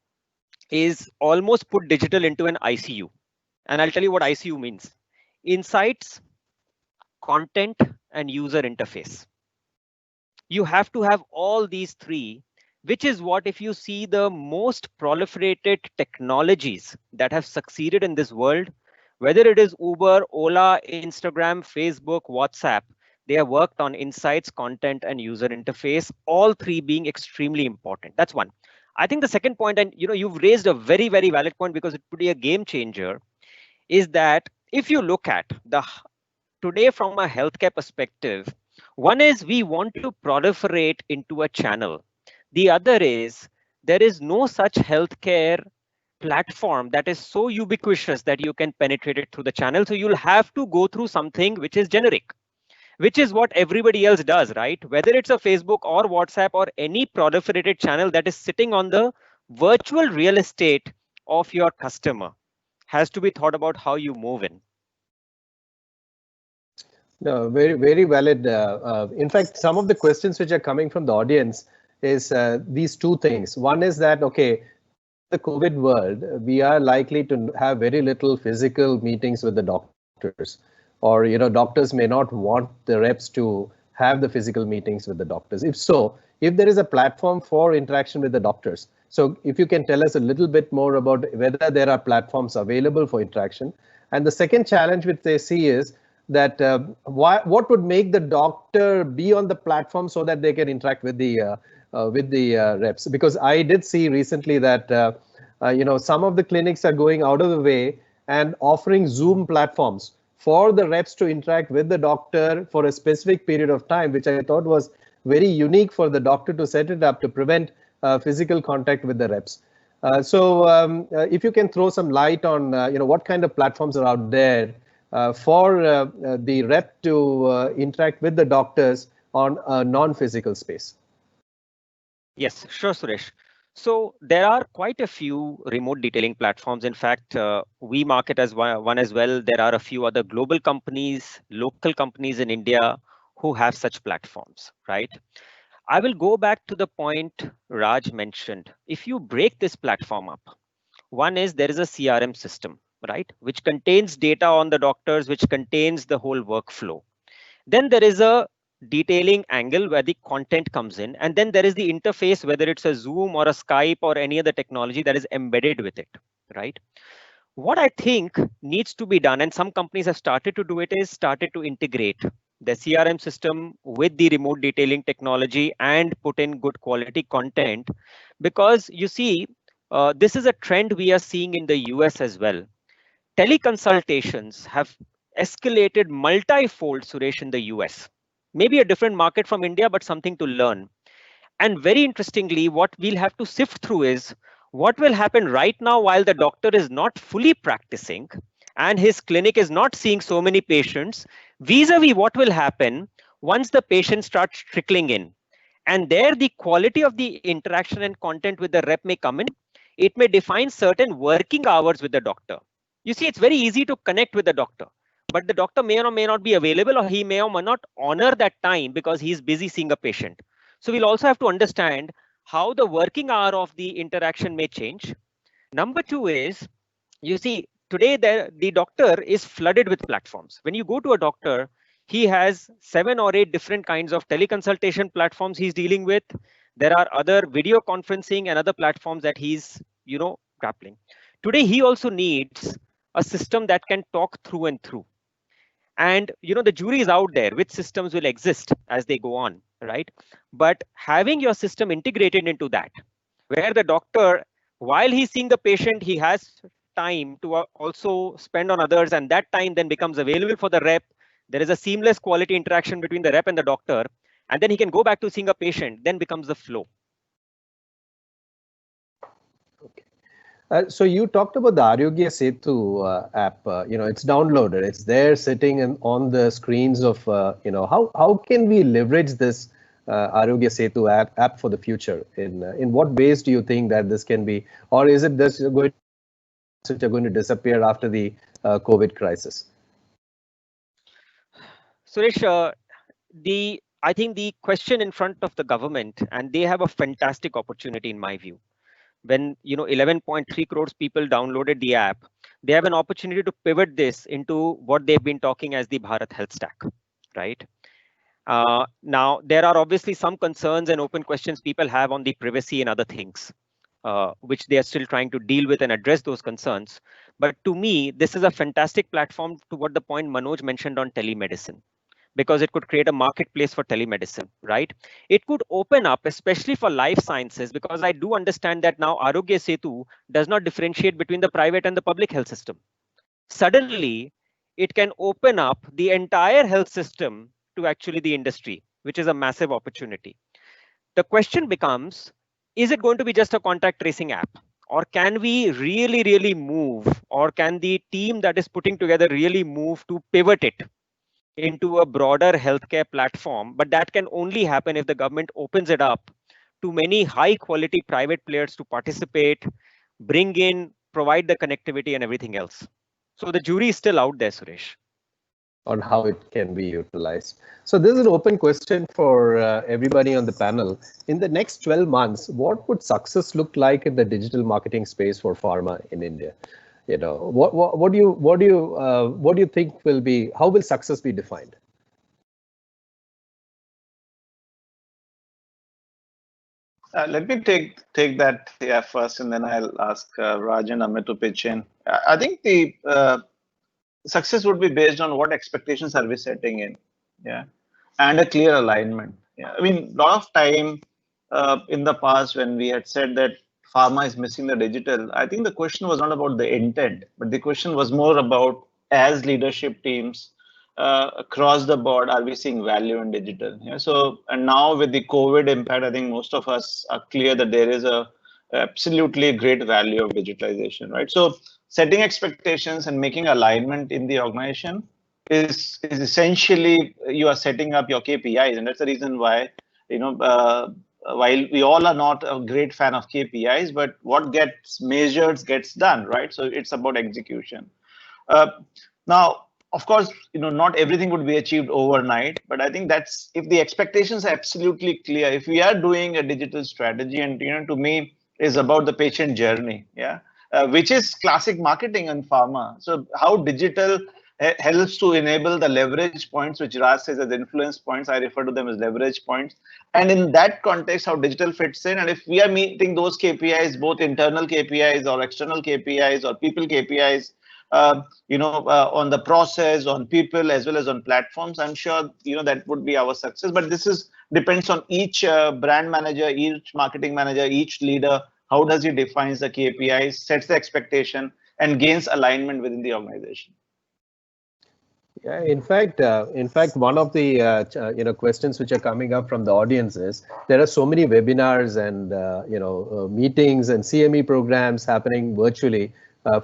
is almost put digital into an ICU. And I'll tell you what ICU means. Insights, content, and user interface. You have to have all these three, which is what, if you see the most proliferated technologies that have succeeded in this world, whether it is Uber, Ola, Instagram, Facebook, WhatsApp, they have worked on insights, content, and user interface, all three being extremely important. That's one. I think the second point, and you know, you've raised a very, very valid point because it could be a game changer, is that if you look at today from a healthcare perspective, one is we want to proliferate into a channel. The other is there is no such healthcare platform that is so ubiquitous that you can penetrate it through the channel. So you'll have to go through something which is generic, which is what everybody else does, right? Whether it's a Facebook or WhatsApp or any proliferated channel that is sitting on the virtual real estate of your customer has to be thought about how you move in. No, very, very valid. In fact, some of the questions which are coming from the audience is these two things. One is that, okay, the COVID world, we are likely to have very little physical meetings with the doctors, or, you know, doctors may not want the reps to have the physical meetings with the doctors. If so, if there is a platform for interaction with the doctors, so if you can tell us a little bit more about whether there are platforms available for interaction. And the second challenge which they see is that what would make the doctor be on the platform so that they can interact with the reps? Because I did see recently that you know, some of the clinics are going out of the way and offering Zoom platforms for the reps to interact with the doctor for a specific period of time, which I thought was very unique for the doctor to set it up to prevent physical contact with the reps. So if you can throw some light on you know, what kind of platforms are out there for the rep to interact with the doctors on a non-physical space. Yes, sure, Suresh. So there are quite a few remote detailing platforms. In fact, we market as one as well. There are a few other global companies, local companies in India who have such platforms, right? I will go back to the point Raj mentioned. If you break this platform up, one is there is a CRM system, right, which contains data on the doctors, which contains the whole workflow. Then there is a detailing angle where the content comes in, and then there is the interface, whether it's a Zoom or a Skype or any other technology that is embedded with it, right? What I think needs to be done, and some companies have started to do it, is started to integrate the CRM system with the remote detailing technology and put in good quality content, because you see, this is a trend we are seeing in the US as well. Teleconsultations have escalated multi-fold, Suresh, in the US. Maybe a different market from India, but something to learn. And very interestingly, what we'll have to sift through is what will happen right now while the doctor is not fully practicing and his clinic is not seeing so many patients, vis-a-vis what will happen once the patient starts trickling in. And there the quality of the interaction and content with the rep may come in. It may define certain working hours with the doctor. You see, it's very easy to connect with the doctor, but the doctor may or may not be available, or he may or may not honor that time because he's busy seeing a patient. So we'll also have to understand how the working hour of the interaction may change. Number two is, you see, today the doctor is flooded with platforms. When you go to a doctor, he has 7 or 8 different kinds of teleconsultation platforms he's dealing with. There are other video conferencing and other platforms that he's, you know, grappling. Today, he also needs a system that can talk through and through. And the jury is out there, which systems will exist as they go on, right? But having your system integrated into that, where the doctor, while he's seeing the patient, he has time to also spend on others, and that time then becomes available for the rep. There is a seamless quality interaction between the rep and the doctor, and then he can go back to seeing a patient, then becomes the flow. So you talked about the Arogya Setu app. It's downloaded. It's there sitting on the screens of, how can we leverage this Arogya Setu app for the future? In what ways do you think that this can be, or is it this which are going to disappear after the COVID crisis? Suresh, I think the question in front of the government, and they have a fantastic opportunity in my view. When 11.3 crores people downloaded the app, they have an opportunity to pivot this into what they've been talking as the Bharat Health Stack, right? Now, there are obviously some concerns and open questions people have on the privacy and other things, which they are still trying to deal with and address those concerns. But to me, this is a fantastic platform to what the point Manoj mentioned on telemedicine, because it could create a marketplace for telemedicine, right? It could open up, especially for life sciences, because I do understand that now Arogya Setu does not differentiate between the private and the public health system. Suddenly, it can open up the entire health system to actually the industry, which is a massive opportunity. The question becomes, is it going to be just a contact tracing app? Or can we really, really move, or can the team that is putting together really move to pivot it into a broader healthcare platform? But that can only happen if the government opens it up to many high quality private players to participate, bring in, provide the connectivity and everything else. So the jury is still out there, Suresh, on how it can be utilized. So this is an open question for everybody on the panel. In the next 12 months, what would success look like in the digital marketing space for pharma in India? What do you think will be, how will success be defined? Let me take that first, and then I'll ask Raj and Amit to pitch in. I think the success would be based on what expectations are we setting in, and a clear alignment. I mean, a lot of time in the past when we had said that pharma is missing the digital, I think the question was not about the intent, but the question was more about, as leadership teams across the board, are we seeing value in digital? So, and now with the COVID impact, I think most of us are clear that there is a absolutely great value of digitalization, right? So setting expectations and making alignment in the organization is essentially, you are setting up your KPIs, and that's the reason why, while we all are not a great fan of KPIs, but what gets measured gets done, right? So it's about execution. Now, of course, not everything would be achieved overnight, but I think that's, if the expectations are absolutely clear, if we are doing a digital strategy, and to me is about the patient journey, which is classic marketing in pharma. So how digital helps to enable the leverage points, which Raj says as influence points, I refer to them as leverage points. And in that context, how digital fits in. And if we are meeting those KPIs, both internal KPIs or external KPIs or people KPIs, on the process, on people, as well as on platforms, I'm sure, that would be our success. But this depends on each brand manager, each marketing manager, each leader. How does he defines the KPIs, sets the expectation, and gains alignment within the organization? Yeah, in fact, one of the questions which are coming up from the audience is, there are so many webinars and meetings and CME programs happening virtually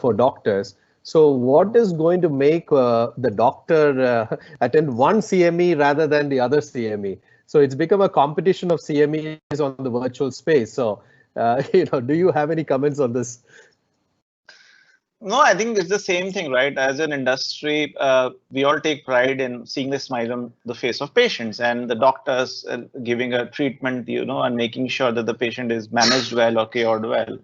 for doctors. So what is going to make the doctor attend one CME rather than the other CME? So it's become a competition of CMEs on the virtual space. So do you have any comments on this? No, I think it's the same thing, right? As an industry, we all take pride in seeing the smile on the face of patients, and the doctors giving a treatment, and making sure that the patient is managed well or cared well.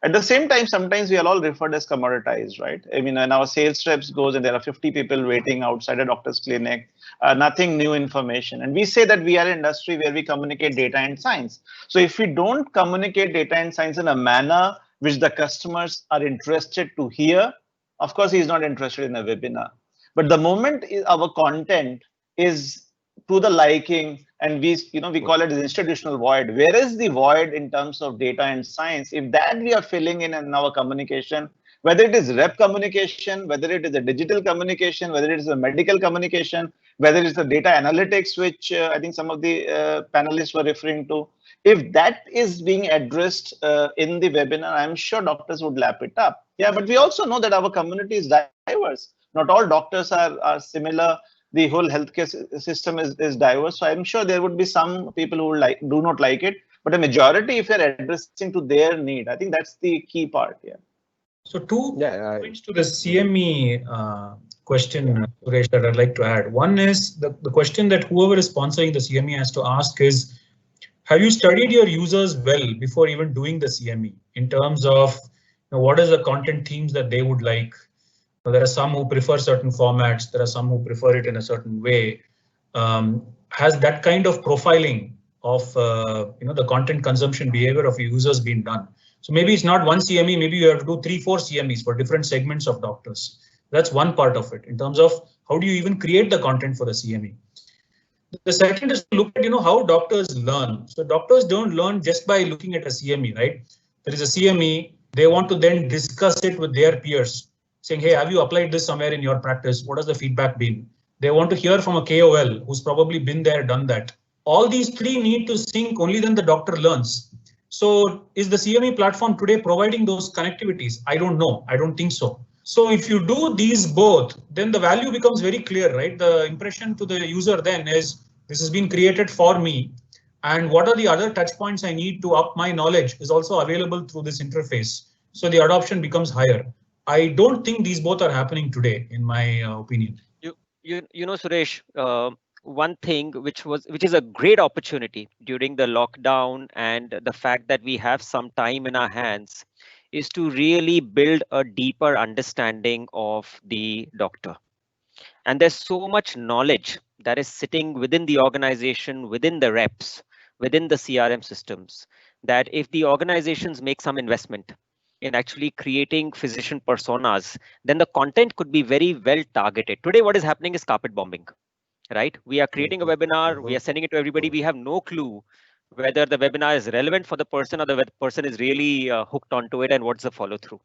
At the same time, sometimes we are all referred as commoditized, right? I mean, when our sales reps goes and there are 50 people waiting outside a doctor's clinic, nothing new information. And we say that we are an industry where we communicate data and science. So if we don't communicate data and science in a manner which the customers are interested to hear. Of course, he's not interested in a webinar, but the moment our content is to the liking, and we call it the institutional void. Where is the void in terms of data and science? If that we are filling in our communication, whether it is rep communication, whether it is a digital communication, whether it is a medical communication, whether it's the data analytics, which I think some of the panelists were referring to, if that is being addressed in the webinar, I'm sure doctors would lap it up. Yeah, but we also know that our community is diverse. Not all doctors are similar. The whole healthcare system is diverse. So I'm sure there would be some people who do not like it, but a majority, if you're addressing to their need, I think that's the key part here. So two points to the CME question, Suresh, that I'd like to add. One is the question that whoever is sponsoring the CME has to ask is, have you studied your users well before even doing the CME in terms of what is the content themes that they would like? There are some who prefer certain formats. There are some who prefer it in a certain way. Has that kind of profiling of the content consumption behavior of users been done? So maybe it's not one CME. Maybe you have to do 3-4 CMEs for different segments of doctors. That's one part of it in terms of how do you even create the content for the CME. The second is to look at how doctors learn. So doctors don't learn just by looking at a CME, right? There is a CME. They want to then discuss it with their peers, saying, hey, have you applied this somewhere in your practice? What has the feedback been? They want to hear from a KOL who's probably been there, done that. All these three need to sync, only then the doctor learns. So is the CME platform today providing those connectivities? I don't know. I don't think so. So if you do these both, then the value becomes very clear, right? The impression to the user then is this has been created for me. And what are the other touch points I need to up my knowledge is also available through this interface. So the adoption becomes higher. I don't think these both are happening today, in my opinion. Suresh, one thing which is a great opportunity during the lockdown and the fact that we have some time in our hands is to really build a deeper understanding of the doctor. And there's so much knowledge that is sitting within the organization, within the reps, within the CRM systems, that if the organizations make some investment in actually creating physician personas, then the content could be very well targeted. Today, what is happening is carpet bombing, right? We are creating a webinar, we are sending it to everybody. We have no clue whether the webinar is relevant for the person or the person is really hooked onto it and what's the follow through.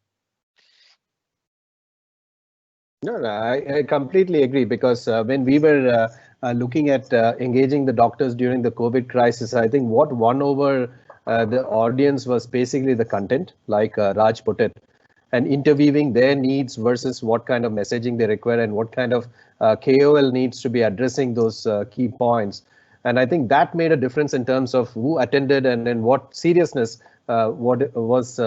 No, I completely agree, because when we were looking at engaging the doctors during the COVID crisis, I think what won over the audience was basically the content, like Raj put it, and interweaving their needs versus what kind of messaging they require and what kind of KOL needs to be addressing those key points. And I think that made a difference in terms of who attended and in what seriousness was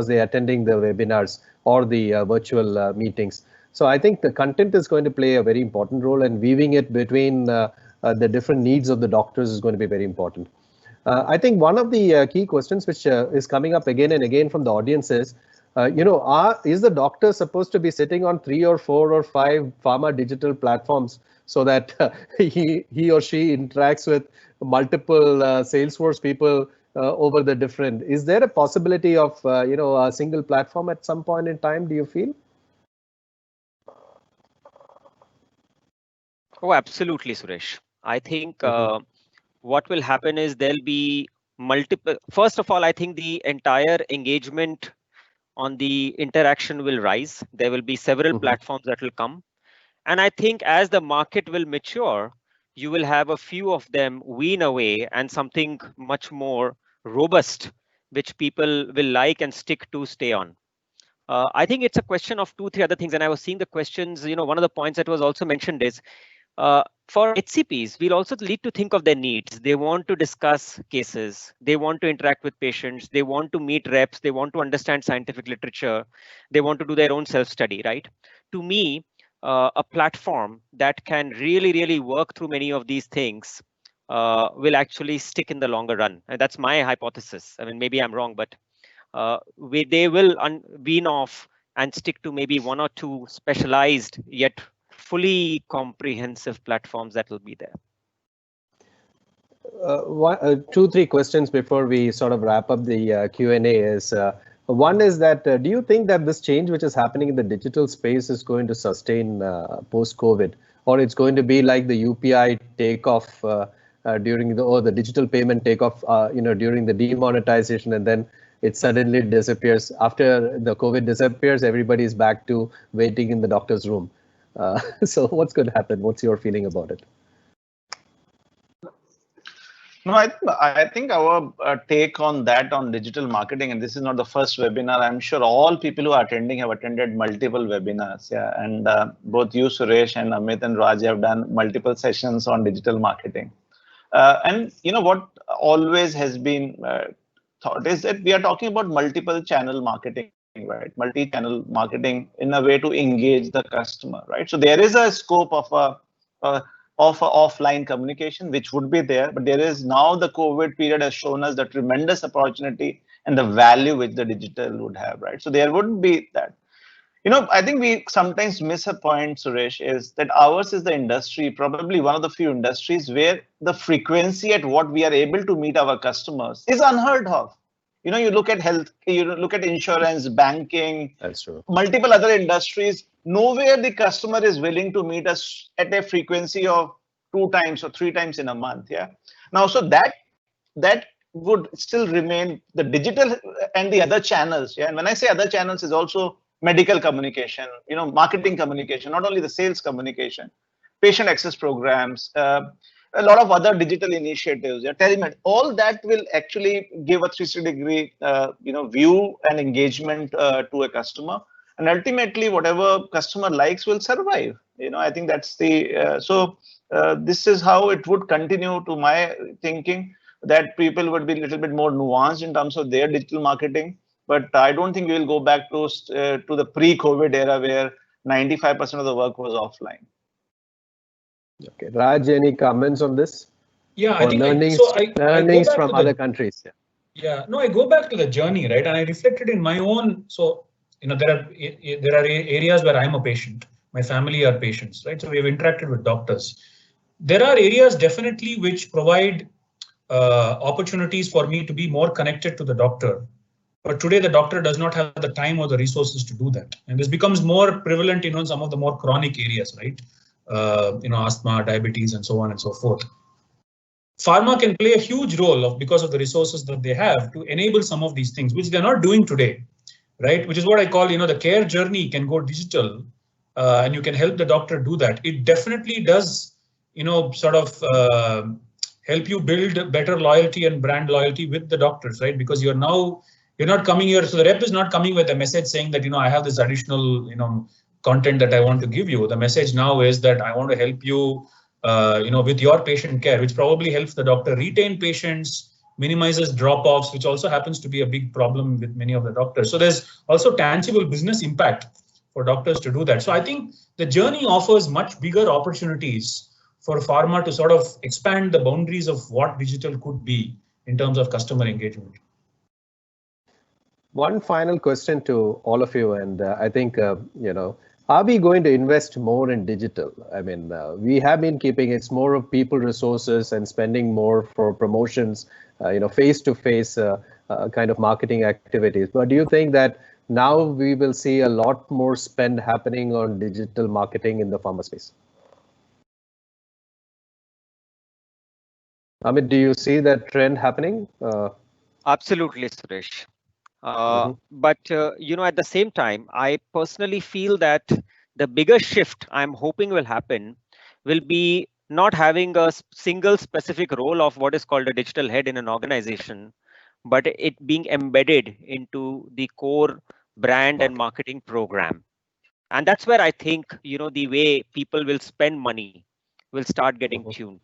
they attending the webinars or the virtual meetings. So I think the content is going to play a very important role, and weaving it between the different needs of the doctors is going to be very important. I think one of the key questions which is coming up again and again from the audience is, is the doctor supposed to be sitting on 3 or 4 or 5 pharma digital platforms so that he or she interacts with multiple Salesforce people over the different? Is there a possibility of a single platform at some point in time, do you feel? Oh, absolutely, Suresh. I think what will happen is there'll be multiple. First of all, I think the entire engagement on the interaction will rise. There will be several platforms that will come. And I think as the market will mature, you will have a few of them wean away and something much more robust, which people will like and stick to stay on. I think it's a question of 2-3 other things. And I was seeing the questions, one of the points that was also mentioned is, for HCPs, we'll also need to think of their needs. They want to discuss cases. They want to interact with patients. They want to meet reps. They want to understand scientific literature. They want to do their own self-study, right? To me, a platform that can really, really work through many of these things will actually stick in the longer run. And that's my hypothesis. I mean, maybe I'm wrong, but they will wean off and stick to maybe 1 or 2 specialized yet fully comprehensive platforms that will be there. 2-3 questions before we sort of wrap up the Q&A is, One is that, do you think that this change which is happening in the digital space is going to sustain post-COVID, or it's going to be like the UPI takeoff during the digital payment takeoff, during the demonetization, and then it suddenly disappears. After the COVID disappears, everybody is back to waiting in the doctor's room. So what's going to happen? What's your feeling about it? No, I think our take on that on digital marketing, and this is not the first webinar. I'm sure all people who are attending have attended multiple webinars. Yeah, and both you, Suresh, and Amit and Raj have done multiple sessions on digital marketing. And what always has been thought is that we are talking about multiple channel marketing, right? Multi-channel marketing in a way to engage the customer, right? So there is a scope of a offline communication, which would be there, but there is now the COVID period has shown us the tremendous opportunity and the value which the digital would have, right? So there would be that. I think we sometimes miss a point, Suresh, is that ours is the industry, probably one of the few industries where the frequency at what we are able to meet our customers is unheard of. You look at health, you look at insurance, banking, that's true. Multiple other industries, nowhere the customer is willing to meet us at a frequency of 2 times or 3 times in a month. Yeah. Now, so that would still remain the digital and the other channels. Yeah. And when I say other channels, is also medical communication, marketing communication, not only the sales communication, patient access programs, a lot of other digital initiatives, telemed, all that will actually give a 360-degree, view and engagement to a customer. And ultimately, whatever customer likes will survive. I think that's the, this is how it would continue, to my thinking, that people would be a little bit more nuanced in terms of their digital marketing. But I don't think we will go back to the pre-COVID era where 95% of the work was offline. Okay, Raj, any comments on this? Yeah, I think learnings from other countries. Yeah, no, I go back to the journey, right? And I reflected in my own. So, there are areas where I'm a patient, my family are patients, right? So we have interacted with doctors. There are areas definitely which provide opportunities for me to be more connected to the doctor. But today the doctor does not have the time or the resources to do that. And this becomes more prevalent, in some of the more chronic areas, right? Asthma, diabetes, and so on and so forth. Pharma can play a huge role because of the resources that they have to enable some of these things, which they're not doing today, right? Which is what I call, the care journey can go digital, and you can help the doctor do that. It definitely does, sort of help you build better loyalty and brand loyalty with the doctors, right? Because you're not coming here. So the rep is not coming with a message saying that, I have this additional, content that I want to give you. The message now is that I want to help you, with your patient care, which probably helps the doctor retain patients, minimizes drop-offs, which also happens to be a big problem with many of the doctors. So there's also tangible business impact for doctors to do that. So I think the journey offers much bigger opportunities for pharma to sort of expand the boundaries of what digital could be in terms of customer engagement. One final question to all of you, and I think, are we going to invest more in digital? I mean, we have been keeping it's more of people resources and spending more for promotions, face-to-face kind of marketing activities. But do you think that now we will see a lot more spend happening on digital marketing in the pharma space? Amit, do you see that trend happening? Absolutely, Suresh. But, at the same time, I personally feel that the bigger shift I'm hoping will happen will be not having a single specific role of what is called a digital head in an organization, but it being embedded into the core brand and marketing program. And that's where I think, the way people will spend money will start getting tuned.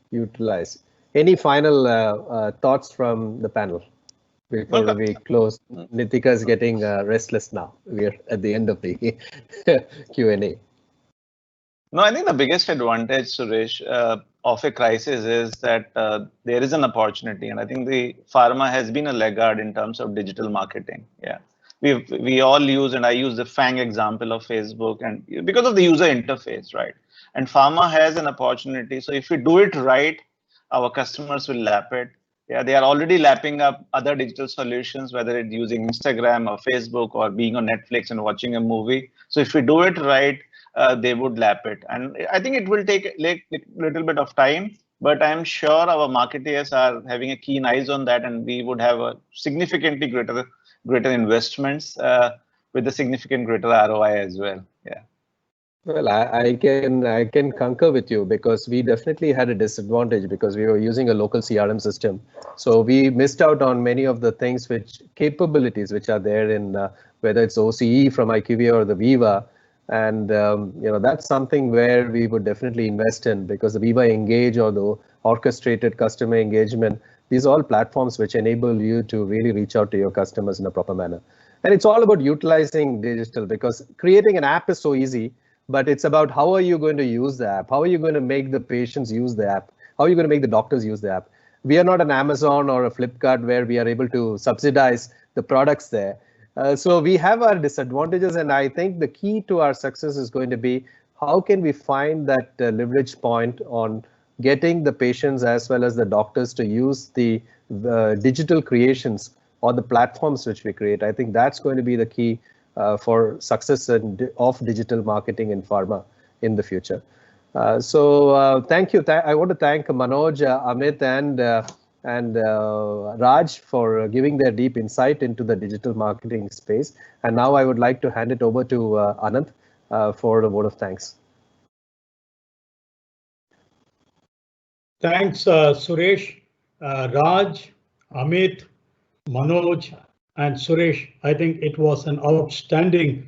Utilize. Any final thoughts from the panel before we close? Nitika is getting restless now. We're at the end of the Q&A. No, I think the biggest advantage, Suresh, of a crisis is that there is an opportunity, and I think the pharma has been a laggard in terms of digital marketing. Yeah, we all use, and I use the FANG example of Facebook, and because of the user interface, right? And pharma has an opportunity. So if we do it right, our customers will lap it. Yeah, they are already lapping up other digital solutions, whether it's using Instagram or Facebook or being on Netflix and watching a movie. So if we do it right, they would lap it. And I think it will take like a little bit of time, but I'm sure our marketeers are having a keen eyes on that, and we would have a significantly greater investments with a significant greater ROI as well. Yeah. Well, I can concur with you, because we definitely had a disadvantage because we were using a local CRM system. So we missed out on many of the things which capabilities which are there in whether it's OCE from IQVIA or the Viva. And that's something where we would definitely invest in, because the Viva Engage or the orchestrated customer engagement, these are all platforms which enable you to really reach out to your customers in a proper manner. And it's all about utilizing digital, because creating an app is so easy, but it's about how are you going to use the app? How are you going to make the patients use the app? How are you going to make the doctors use the app? We are not an Amazon or a Flipkart where we are able to subsidize the products there. So we have our disadvantages, and I think the key to our success is going to be how can we find that leverage point on getting the patients as well as the doctors to use the digital creations or the platforms which we create. I think that's going to be the key for success of digital marketing in pharma in the future. So thank you. I want to thank Manoj, Amit, and Raj for giving their deep insight into the digital marketing space. And now I would like to hand it over to Anand for a vote of thanks. Thanks, Suresh, Raj, Amit, Manoj, and Suresh. I think it was an outstanding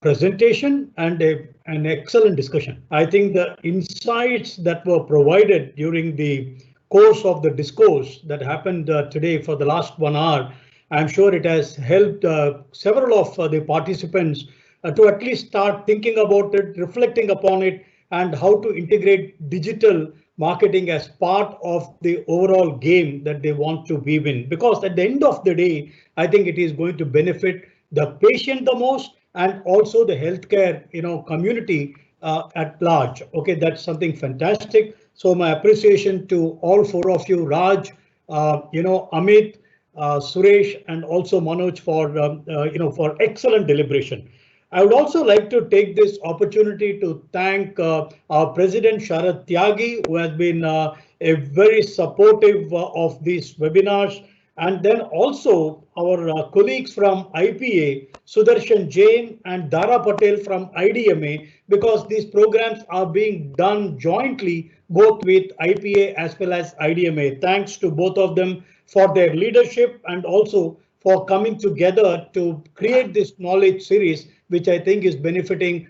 presentation and an excellent discussion. I think the insights that were provided during the course of the discourse that happened today for the last 1 hour, I'm sure it has helped several of the participants to at least start thinking about it, reflecting upon it, and how to integrate digital marketing as part of the overall game that they want to weave in. Because at the end of the day, I think it is going to benefit the patient the most, and also the healthcare community at large. Okay, that's something fantastic. So my appreciation to all 4 of you, Raj, Amit, Suresh, and also Manoj for excellent deliberation. I would also like to take this opportunity to thank our President Sharad Tyagi, who has been a very supportive of these webinars, and then also our colleagues from IPA, Sudarshan Jain and Dara Patel from IDMA, because these programs are being done jointly both with IPA as well as IDMA. Thanks to both of them for their leadership and also for coming together to create this knowledge series, which I think is benefiting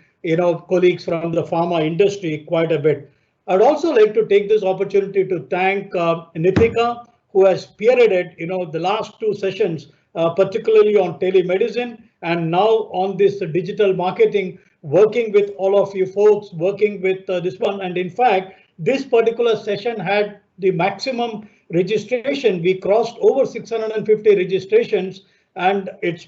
colleagues from the pharma industry quite a bit. I'd also like to take this opportunity to thank Nitika, who has spearheaded the last 2 sessions, particularly on telemedicine and now on this digital marketing, working with all of you folks, working with this one. And in fact, this particular session had the maximum registration. We crossed over 650 registrations, and it's,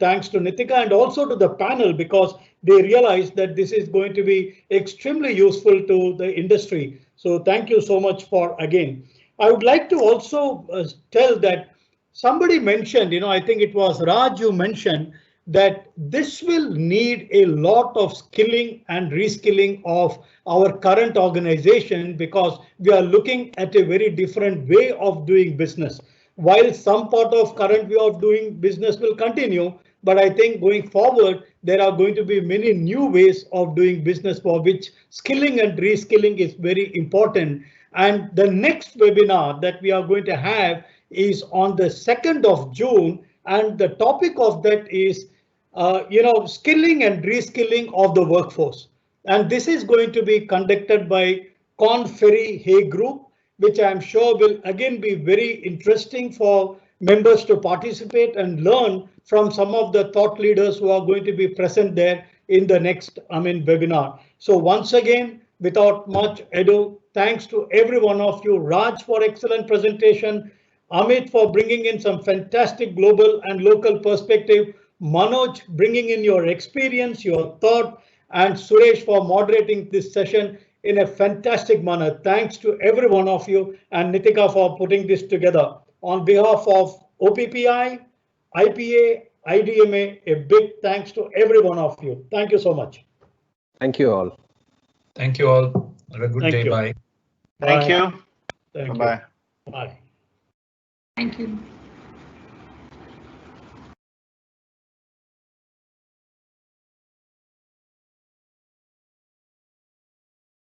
thanks to Nitika and also to the panel, because they realized that this is going to be extremely useful to the industry. So thank you so much for again. I would like to also tell that somebody mentioned, I think it was Raj who mentioned that this will need a lot of skilling and reskilling of our current organization, because we are looking at a very different way of doing business. While some part of current way of doing business will continue, but I think going forward, there are going to be many new ways of doing business for which skilling and reskilling is very important. And the next webinar that we are going to have is on the 2nd of June. And the topic of that is, skilling and reskilling of the workforce. And this is going to be conducted by Korn Ferry Hay Group, which I'm sure will again be very interesting for members to participate and learn from some of the thought leaders who are going to be present there in the next webinar. So once again, without much ado, thanks to every one of you. Raj for excellent presentation, Amit for bringing in some fantastic global and local perspective, Manoj bringing in your experience, your thought, and Suresh for moderating this session. in a fantastic manner. Thanks to every one of you and Nitika for putting this together. On behalf of OPPI, IPA, IDMA, a big thanks to every one of you. Thank you so much. Thank you all. Thank you all. Have a good day. Bye. Thank you. Thank Bye-bye. you. Bye. Thank you.